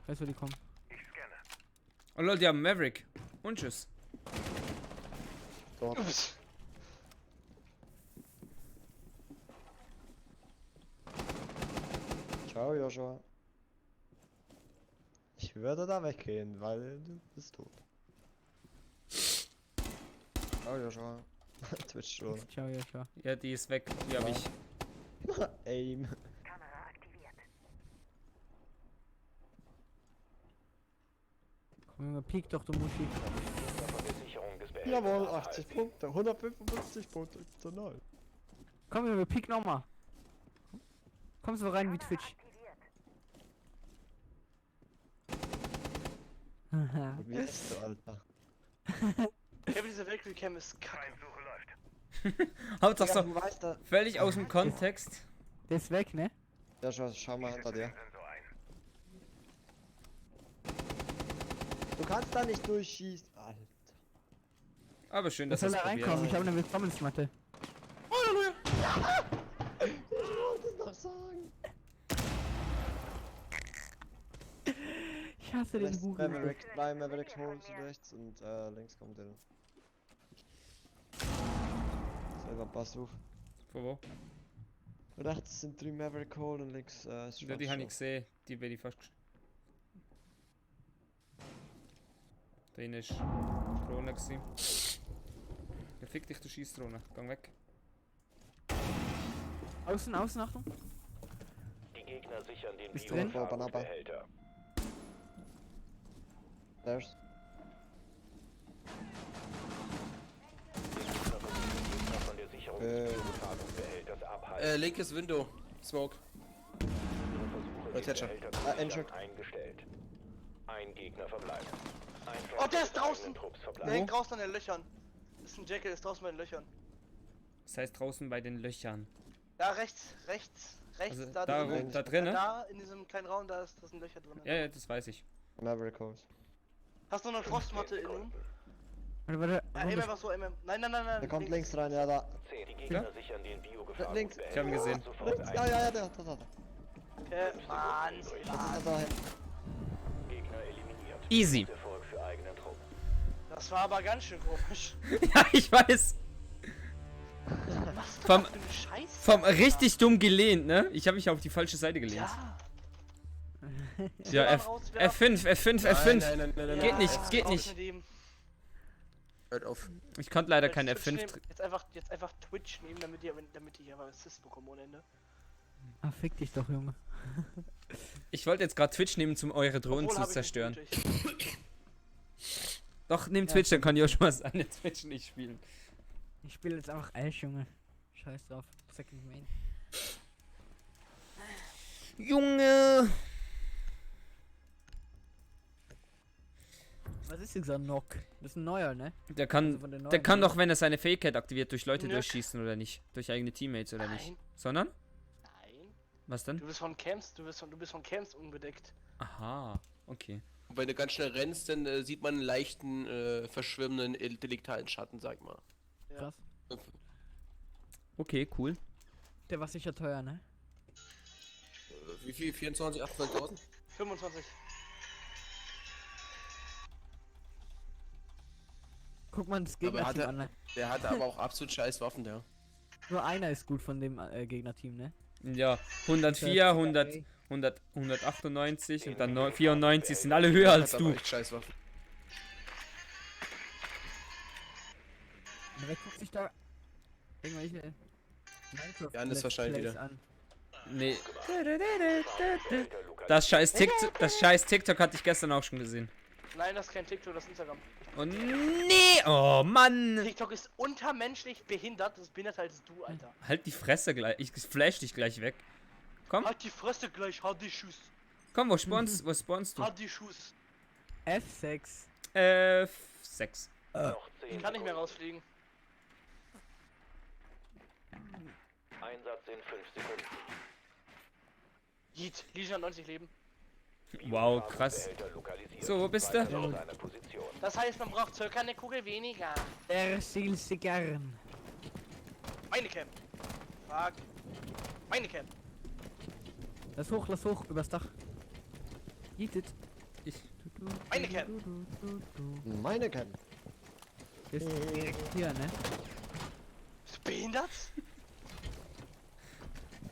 Weißt du, wo die kommen? Oh lol, die haben Maverick. Und tschüss. Dort. Ups. Ciao, Joshua. Ich würde da weggehen, weil du bist tot. Ciao, Joshua. Twitch schon. Ciao, Joshua. Ja, die ist weg. Die hab Ja. ich. Aim. Komm, Junge, piek doch, du Muschi. Besicherung des Behälters Jawohl, nachhaltig. 80 Punkte. 155 Punkte zu 0. Komm, Junge, piek nochmal. Komm so rein wie Twitch. Wie bist du, Alter? Kevin, diese Valkyrie-Cam ist kacke. Hauptsache Digga, so du weißt da. völlig aus dem Kontext. Der ist weg, ne? Ja, schau mal hinter dir. Du kannst da nicht durchschießen. Alter. Aber schön, Was dass soll es da reinkommen? Ich habe eine Willkommensmatte. Ich wollte es doch sagen. Ich hasse den Buch. Drei Mavericks holst du rechts und links kommt der. Selber pass auf. Von wo? Rechts sind 3 Maverick Hole und links ist Ja, die habe ich gesehen. Die bin ich fast. Da hinten ist Drohne gewesen. Ja, fick dich, du Schießdrohne. Gang weg. Außen, Achtung. Die Gegner sichern den Ist drin? Biogefahrensbehälter. There's. Von der Sicherung des Biogefahrensbehälters abhalten. Linkes Window. Smoke. Versuche, den Thatcher. Behälter zu Injured. sichern, eingestellt. Ein Gegner verbleibt. Ein Oh, der ist des draußen! eigenen Trupps Der verbleibt. hängt draußen an den Löchern. Das ist ein Jackal, ist draußen bei den Löchern. Das heißt draußen bei den Löchern. Da rechts, Also da da, drin. da drin, ne? Da in diesem kleinen Raum, da sind Löcher drin. Ja, ja, das weiß ich. Maverick Holes. Hast du noch eine Frostmatte innen? Warte. Ja, einfach so, Nein. Der kommt links rein, ja da. Die Gegner sichern den Biogefahrensbehälter. Links. Ich hab ihn gesehen. Sofort Links. ein. Ja, da. Okay, Mann. Da. Gegner eliminiert. Easy. Erfolg für eigenen Trupp. Das war aber ganz schön komisch. Ja, ich weiß. Was Vom- für eine Scheiße? Vom richtig dumm gelehnt, ne? Ich habe mich auf die falsche Seite gelehnt. Ja. Ja, F5, F5. Nein. Geht nicht, Ja, geht raus nicht. mit ihm. Hört auf. Ich konnte leider kein Twitch F5 nehmen, jetzt einfach Twitch nehmen, damit die hier aber Assist bekommen ohne Ende. Ah, fick dich doch, Junge. Ich wollte jetzt gerade Twitch nehmen, um eure Drohnen Obwohl, zu hab ich nicht zerstören. nötig. Doch, nimm Twitch, dann kann Joshua seine Twitch nicht spielen. Ich spiele jetzt einfach Ash, Junge. Scheiß drauf. Second Main. Junge! Was ist dieser Knock? Das ist ein neuer, ne? Der Also kann, von den der neuen kann Dingern. doch, wenn er seine Fähigkeit aktiviert, durch Leute Nöck. durchschießen oder nicht. Durch eigene Teammates oder nicht. Nein. Sondern? Nein. Was denn? Du bist von Camps unbedeckt. Aha, okay. Und wenn du ganz schnell rennst, dann sieht man einen leichten, verschwimmenden, deliktalen Schatten, sag mal. Krass. Okay, cool. Der war sicher teuer, ne? Wie viel? 24, 28.000? 25. Guck mal das Aber hat Gegnerteam er- an, ne? Der hat aber auch absolut scheiß Waffen, der. Nur einer ist gut von dem Gegnerteam, ne? Ja, 104, 100, 100, 198 und dann 94 sind alle höher als Hat aber du. echt scheiß Waffen. Wer guckt sich da irgendwelche Minecraft Jan ist wahrscheinlich Plays wieder. an? Nee. Behälter lokalisiert. Das scheiß TikTok hatte ich gestern auch schon gesehen. Nein, das ist kein TikTok, das ist Instagram. Und nee, oh Mann. TikTok ist untermenschlich behindert, das ist behinderter als du, Alter. Halt die Fresse gleich, ich flash dich gleich weg. Komm, Halt die Fresse gleich, halt die Schuss. komm, wo spawnst du? Halt die Schuss. F6. 6. Noch 10 Ich kann nicht mehr Sekunden. rausfliegen. Einsatz in 5 Sekunden. Yeet, Legion hat 90 Leben. Wow, krass. Behälter lokalisiert. So, wo bist du? Weiter auf deiner Position. Das heißt, man braucht circa eine Kugel weniger. Er stiehlt sie gern. Meine Cam. Fuck. Meine Cam. Lass hoch, übers Dach. Yeetet. Ich. Meine Cam. Meine Cam. Ist direkt hier, ne? Bist du behindert?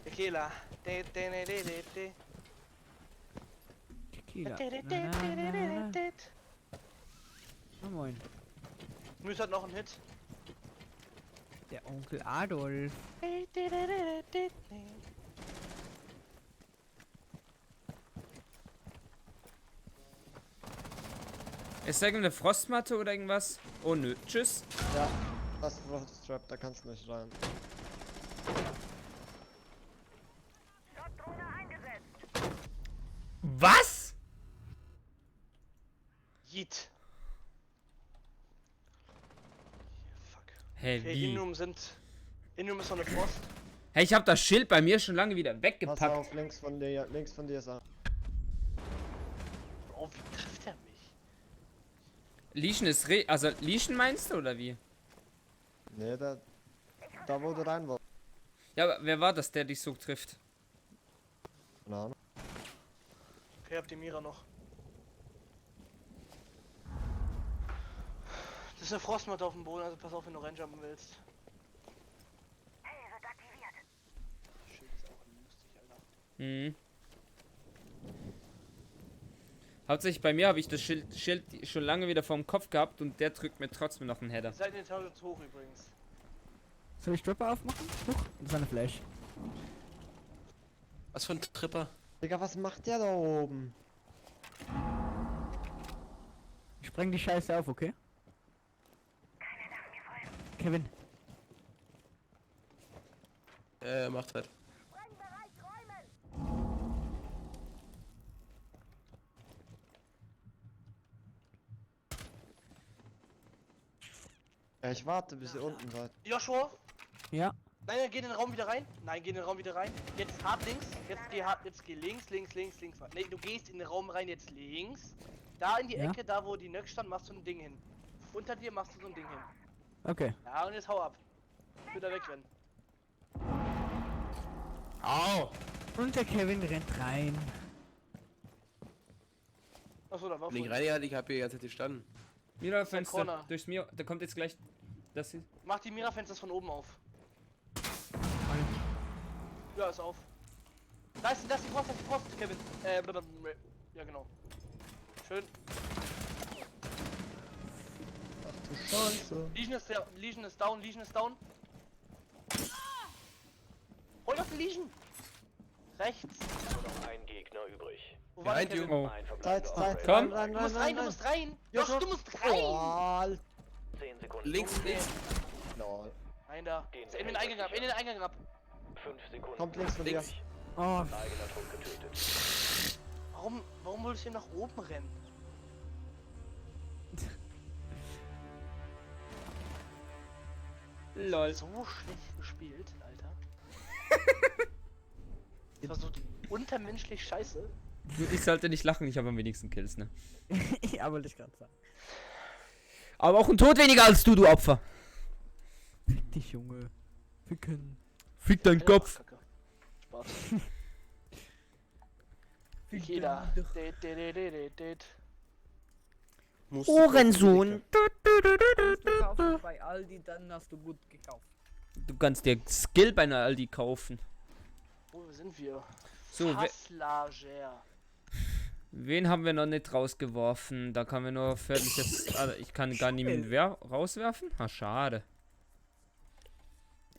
Tequila. Tequila. Na. Oh, moin. Müs hat noch einen Hit. Der Onkel Adolf. Ist da irgendeine Frostmatte oder irgendwas? Oh nö. Tschüss. Ja, das ist Frost Trap, da kannst du nicht rein. Was? Yeet. Hä, Okay, wie? Innum ist noch eine Frost. Hey, ich hab das Schild bei mir schon lange wieder Pass weggepackt. auf, links von dir ist er. Oh, wie trifft er mich? Lieschen ist also Lieschen meinst du oder wie? Nee, da wo du rein wolltest. Ja, aber wer war das, der dich so trifft? Keine Ahnung. Okay, habt die Mira noch. Das ist eine Frostmatte auf dem Boden, also pass auf, wenn du reinjumpen willst. Shit, ist auch lustig, Alter. Mhm. Hauptsächlich bei mir habe ich das Schild schon lange wieder vorm Kopf gehabt und der drückt mir trotzdem noch einen Header. Ihr seid in den Etage zu hoch übrigens. Soll ich Tripper aufmachen? Huch, das ist eine Flash. Was für ein Tripper? Digga, was macht der da oben? Ich spreng die Scheiße auf, okay? Kevin, Macht halt. Ja, ich warte, bis ihr unten seid. Joshua? ja, Nein, geh in den Raum wieder rein. Nein, geh in den Raum wieder rein. Jetzt hart links. Jetzt geh links. Nee, du gehst in den Raum rein, jetzt links. Da in die Ja. Ecke, da wo die Nöck stand, machst du ein Ding hin. Unter dir machst du so ein Ding hin. okay. Ja, und jetzt hau ab. Wieder wegrennen. Au! Und der Kevin rennt rein. Achso, da war Nicht voll. rein, ich hab hier die ganze Zeit gestanden. Mira-Fenster, Corner. durchs Mir, da kommt jetzt gleich das hier. Mach die Mira-Fenster von oben auf. Ja, ist auf. Da ist die Frost, Kevin. Ja, genau. Schön. Ach du Scheiße. Legion ist down. Hol doch den Legion! Rechts. Nur noch ein Gegner übrig. Wo war der Behind you. Kevin? Oh. Ein verbleibender Zeit. Operator. Komm. Rein, Du musst rein, du musst rein! Josh, du musst rein! Oh, 10 Sekunden. Links. lol. Nein, da. In den Eingang ab. 5 Sekunden. Kommt links von dir. Links. Oh, Eigener Trupp getötet. Warum wolltest du hier nach oben rennen? Lol. So schlecht gespielt, Alter. Das war so untermenschlich scheiße. Ich sollte nicht lachen, ich habe am wenigsten Kills, ne? ja, wollte ich gerade sagen. Aber auch ein Tod weniger als du Opfer. Fick dich, Junge. Ficken. Fick deinen Kopf. Kacke. Spaß. Jeder. Ohrensohn. Gekauft bei Aldi, dann hast du gut gekauft. Du kannst dir Skill bei einer Aldi kaufen. Wo sind wir? So, Hasslager. wen haben wir noch nicht rausgeworfen? Da kann wir nur völliges. Also ich kann gar niemanden rauswerfen? Ah, schade.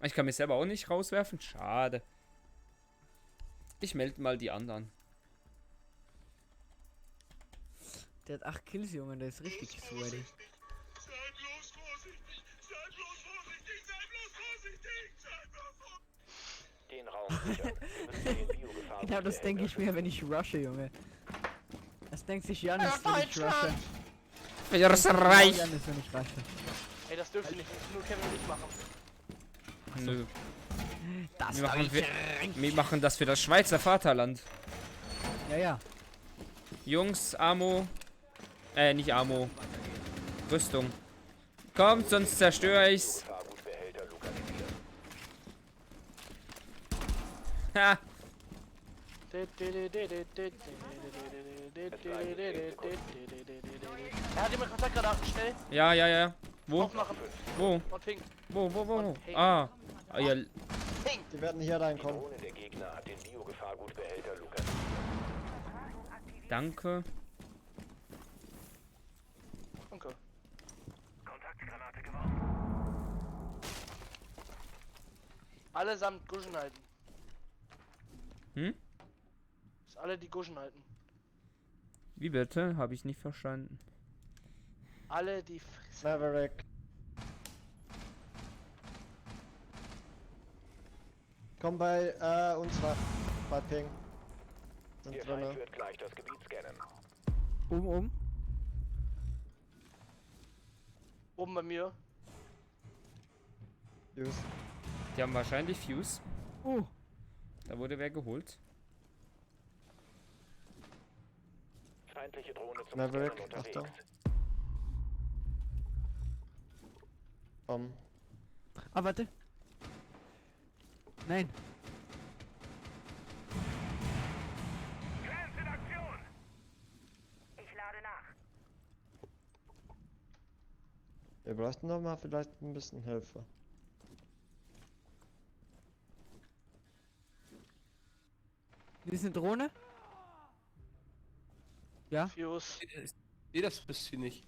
Ich kann mich selber auch nicht rauswerfen? Schade. Ich melde mal die anderen. Der hat 8 Kills, Junge, der ist richtig sweaty. Den Raum sichern. Wir müssen den Biogefahr. Genau das denke ich mir, wenn ich rushe, Junge. Das denkt sich Janis, wenn ich rushe. Ja, das reicht. Janis, wenn ich rushe. Ey, das dürft ihr nicht. Nur Kevin und ich machen. Nö. Das Wir machen das für das Schweizer Vaterland. Ja, ja. Jungs, Ammo. Nicht Ammo. Rüstung. Kommt, sonst zerstöre ich's. Gefahrgutbehälter lokalisiert. Ha! Er hat jemand Kontaktgranaten, schnell. Ja. Wo? Aufmachen. Wo? Und ping. Wo? Ah. Ah, ja. Ping. Die werden hier Die reinkommen. Drohne der Gegner hat den Biogefahrgutbehälter lokalisiert. Danke. Okay. Kontaktgranate geworfen. Allesamt Guschen halten. Hm? Dass alle die Guschen halten. Wie bitte? Habe ich nicht verstanden. Alle die Fresse. Maverick. Komm bei uns war. Bei Ping. Sind Der Feind drinne. wird gleich das Gebiet scannen. Oben. Oben bei mir. Fuse. Die haben wahrscheinlich Fuse. Oh, Da wurde wer geholt. Feindliche Drohne zum Maverick, Scannen unterwegs. Achtung. Komm. ah, warte. Nein. Wir bräuchten noch mal vielleicht ein bisschen Hilfe. Hier ist eine Drohne. Ja, Fuse. Nee, das bist du nicht.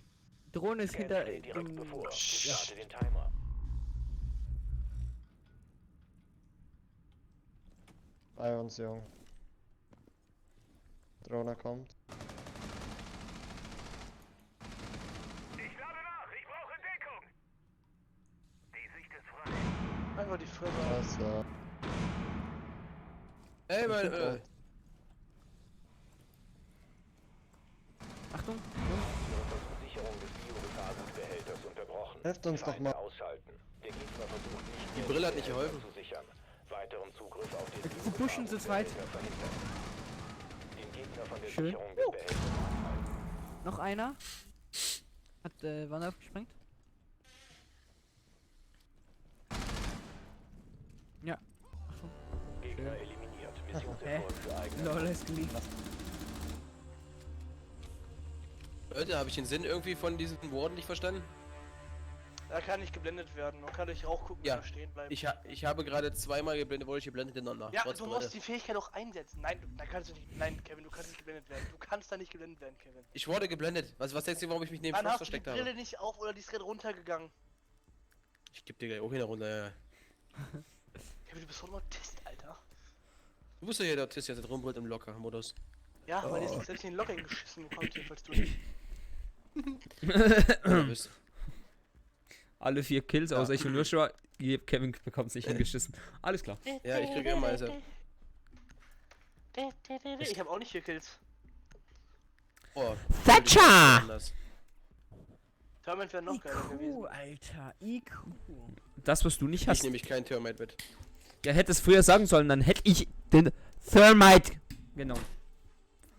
Drohne ist Scan hinter steht direkt dem... bevor. Ja. Starte den Timer. Bei uns, Jung. Drohne kommt. Einfach die Fresse. Also, Ey, mein, Achtung. Sicherung des Biogefahrgutbehälters unterbrochen. helft uns doch Schalter mal. ausschalten. Der Gegner versucht nicht Die mehr, Brille hat den nicht Behälter geholfen. zu sichern. Weiteren Zugriff auf den Sie pushen zu zweit. Biogefahrgutbehälter verhindern. Den Gegner von der Schön. Sicherung des Behälters abhalten. Noch einer. Hat Wand aufgesprengt. Ja. Achtung. Gegner eliminiert. Missionserfolg für eigene. Lol, ist geliefert. Leute, habe ich den Sinn irgendwie von diesen Worten nicht verstanden? Da kann nicht geblendet werden. Man kann durch Rauch gucken, Ja. wenn er stehen bleibt. Ich habe gerade zweimal geblendet, wurde ich geblendet hintereinander. Ja, Trotzdem, du musst Leute. die Fähigkeit auch einsetzen. Nein, da kannst du nicht. Nein, Kevin, du kannst nicht geblendet werden. Du kannst da nicht geblendet werden, Kevin. Ich wurde geblendet. Was denkst du, warum ich mich neben Dann Frost hast du die versteckt Brille habe? nicht auf oder die ist gerade runtergegangen. Ich geb dir gleich auch hin runter, ja. Kevin, du bist so ein Autist, Alter. Du bist ja hier der Autist, der rumbrüllt im Locker-Modus. Ja, weil die ist selbst in den Locker geschissen bekommen, jedenfalls du nicht. Ja, bist. Alle 4 Kills, außer ich und Joshua. Kevin bekommt sich hingeschissen. Alles klar. Ja, ich kriege immer also. Ich habe auch nicht 4 Kills. Oh, Thatcher! anders. Torment wäre noch geiler gewesen. IQ, Alter. IQ. Das, was du nicht Ich hast. nehme kein Termite mit. Ja, hätte es früher sagen sollen, dann hätte ich den Thermite genommen.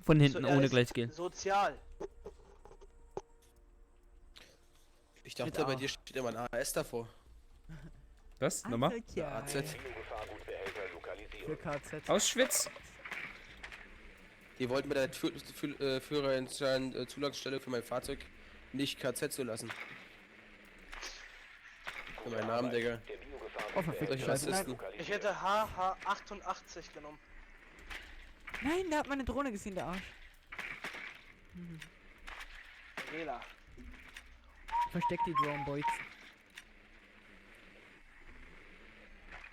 Von hinten, So, er ohne ist gleich gehen. Sozial. Ich dachte, Mit bei A. dir steht immer ein AS davor. Was? Nochmal? Ja, AZ. Biogefahrgutbehälter für lokalisieren. KZ. Auschwitz? Die wollten bei der Führerschein Zulassungsstelle für mein Fahrzeug nicht KZ zu lassen. Für meinen Namen, Digga. Der Oh, verfickt, Solche scheiße. Nein, Rassisten. Ich hätte HH88 genommen. nein, der hat meine Drohne gesehen, der Arsch. Wähler. Versteck die Drone Boys.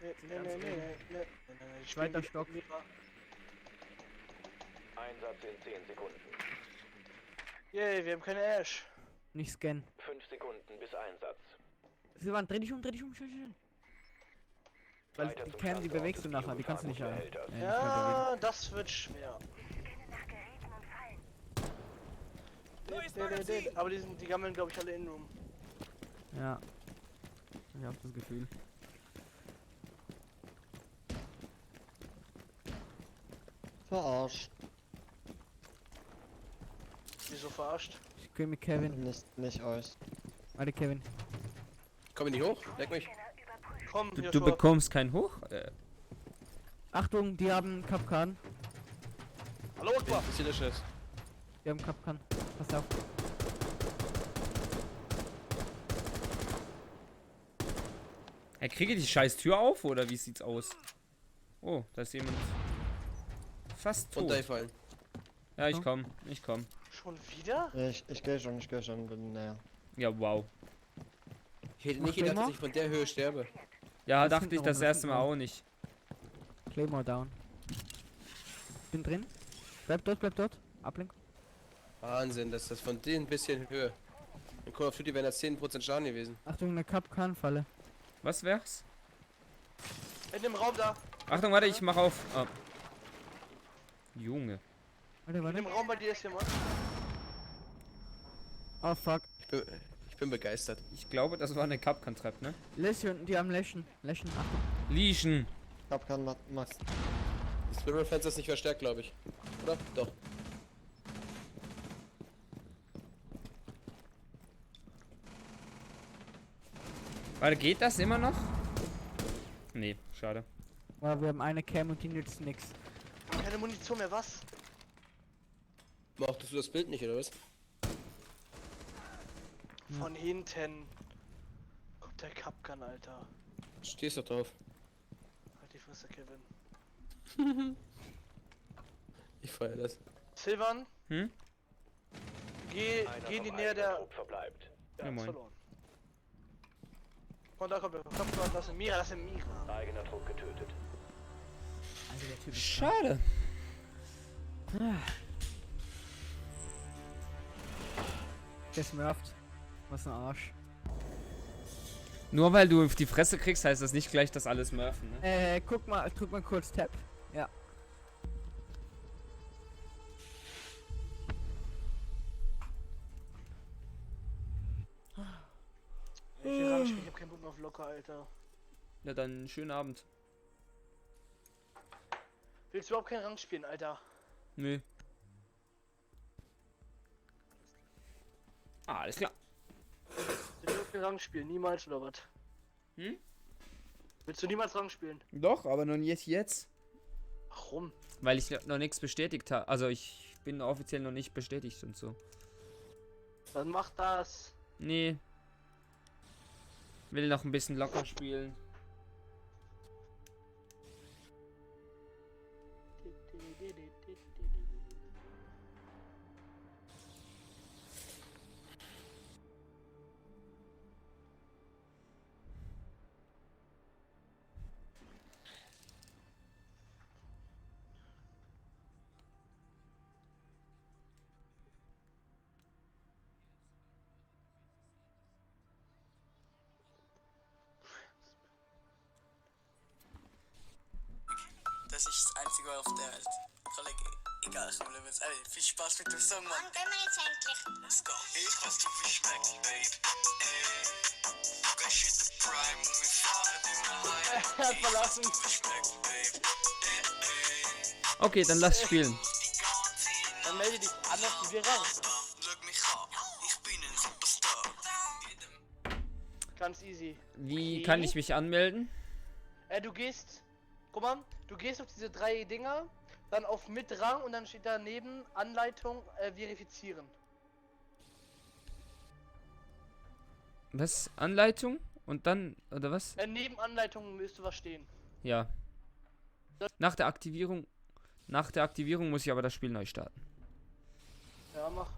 Nee. Zweiter Stock. Einsatz in 10 Sekunden. Yay, wir haben keine Ash. Nicht scannen. 5 Sekunden bis Einsatz. Sie waren, dreh dich um, schnell, schnell. Weil Weiter die zum Cam, die Standort bewegst du des nachher, die kannst du nicht haben. Biogefahrgutbehälters. Ja, das wird schwer. Aber die gammeln, glaube ich, alle in-room. Ja. Ich hab das Gefühl. Verarscht. Wieso verarscht? Ich gehe mit Kevin. Nicht euch. Warte, Kevin. Komm ich nicht hoch? Leck mich. Komm, Du Joshua. bekommst keinen Hoch? Achtung, die haben Kapkan. Hallo, Wen Opa. interessiert der Scheiß? Die haben Kapkan. Pass auf. Kriege die scheiß Tür auf oder wie sieht's aus? Oh, da ist jemand fast tot. Runtergefallen. Ja, ich komm. Schon wieder? Ich gehe schon, bin näher. Ja, wow. Ich hätte Mach nicht gedacht, den dass mal. ich von der Höhe sterbe. Ja, Das dachte sind ich noch das das erste sind Mal noch- auch nicht. Claymore down. Bin drin. Bleib dort. Ablenk. Wahnsinn, dass das von denen ein bisschen Höhe. In Call of Duty wären das 10% Schaden gewesen. Achtung, eine Kapkan-Falle. Was wär's? In dem Raum da. Achtung, warte, ich mach auf. Ah. Junge. Warte, In warte. dem Raum bei dir ist jemand. Oh, fuck. Ich bin begeistert. Ich glaube, das war eine Capcan-Trap, ne? Lass unten, die haben Lächen. Lächen, Achtung. Lieschen. Hab keinen Max. Das Spirit-Fenster ist nicht verstärkt, glaube ich. Oder? Doch. Warte, geht das immer noch? Nee, schade. Ja, wir haben eine Cam und die nützt nix. Keine Munition mehr, was? Mochtest du das Bild nicht, oder was? Von hinten. Kommt der Capcan, Alter. Stehst doch drauf. Halt die Fresse, Kevin. Ich feier das. Silvan, Hm? geh Einer in die vom Nähe eigenen der... Trupp verbleibt. Ja, Ja, ist moin. verloren. Und da kommt der Capcan, das ist Mira, das ist Mira. Eigener Trupp getötet. Also der Typ ist krank. Schade. Der smurft. Was ein Arsch. Nur weil du auf die Fresse kriegst, heißt das nicht gleich, dass alles murfen, ne? Guck mal, drück mal kurz Tab. Ja. Ich will ranspielen, ich hab keinen Bock mehr auf locker, Alter. Ja, dann schönen Abend. Willst du überhaupt keinen Rang spielen, Alter? Nö. Ah, alles klar. Willst du keinen Rang spielen? Niemals oder was? Hm? Willst du niemals Rang spielen? Doch, aber noch nicht jetzt. Warum? Weil ich noch nichts bestätigt habe. Also ich bin offiziell noch nicht bestätigt und so. Dann mach das. Nee. Will noch ein bisschen locker spielen. Das ist das Einzige auf der Welt. Kollege, egal, ich will jetzt viel Spaß mit dem Song, Mann. Wann gehen wir jetzt endlich? Let's go. Ich weiß, du schmeckt, babe. Du gehst in the Prime und wir fahren immer heim. Er hat verlassen. Schmeckt, babe. Okay, dann lass spielen. Dann melde dich anders wie wir Rang. Schau mich an, ich bin ein Superstar. Ganz easy. Wie Okay. kann ich mich anmelden? Du gehst. Guck mal, du gehst auf diese 3 Dinger, dann auf mit Rang und dann steht daneben Anleitung verifizieren. Was? Anleitung? Und dann, oder was? Neben Anleitung müsste was stehen. Ja. Nach der Aktivierung muss ich aber das Spiel neu starten. Ja, mach.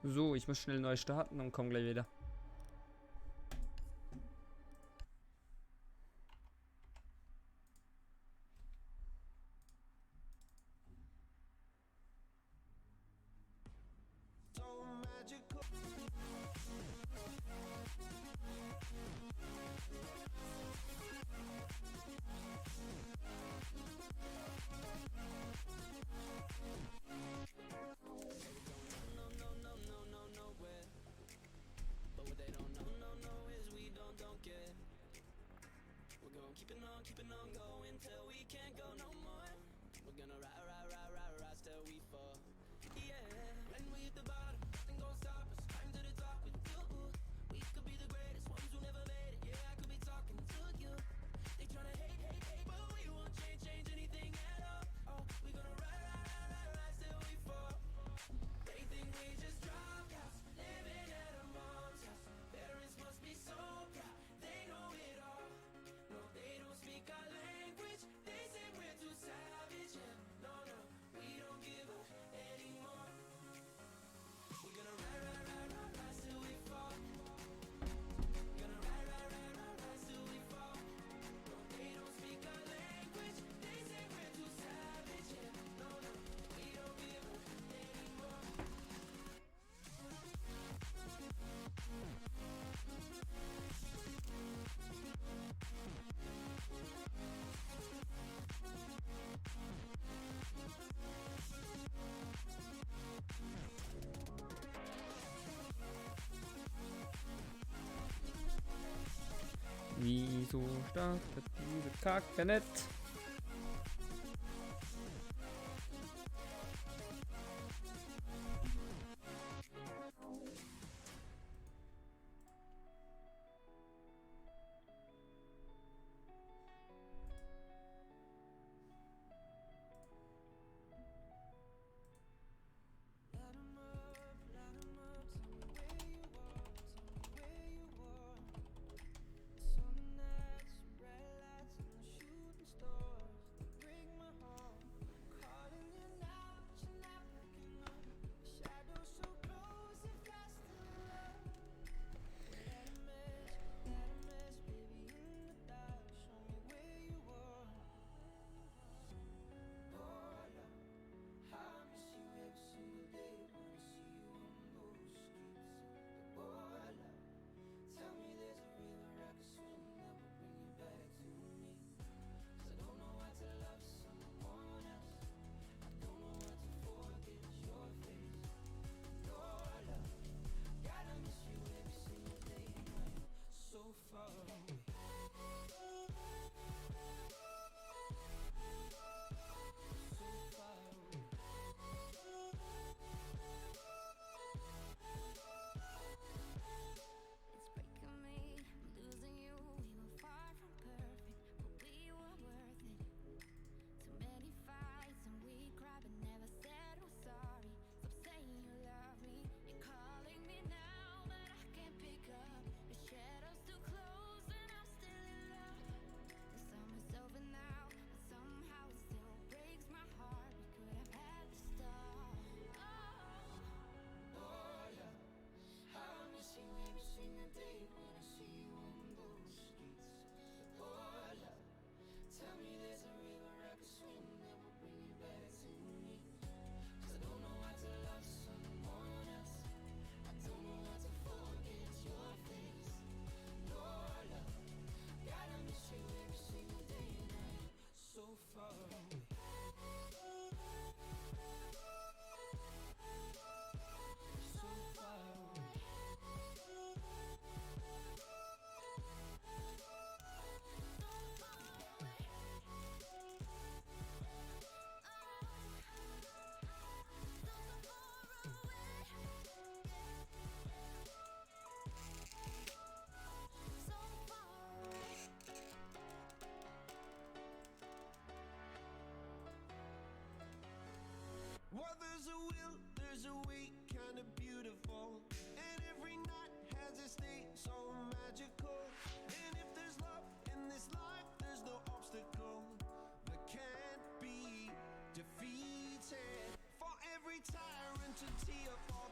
So, ich muss schnell neu starten und komm gleich wieder. Wieso startet diese Kacke nicht? Well, there's a will, there's a way, kinda beautiful. And every night has a state so magical. And if there's love in this life, there's no obstacle that can't be defeated. For every tyrant to tear for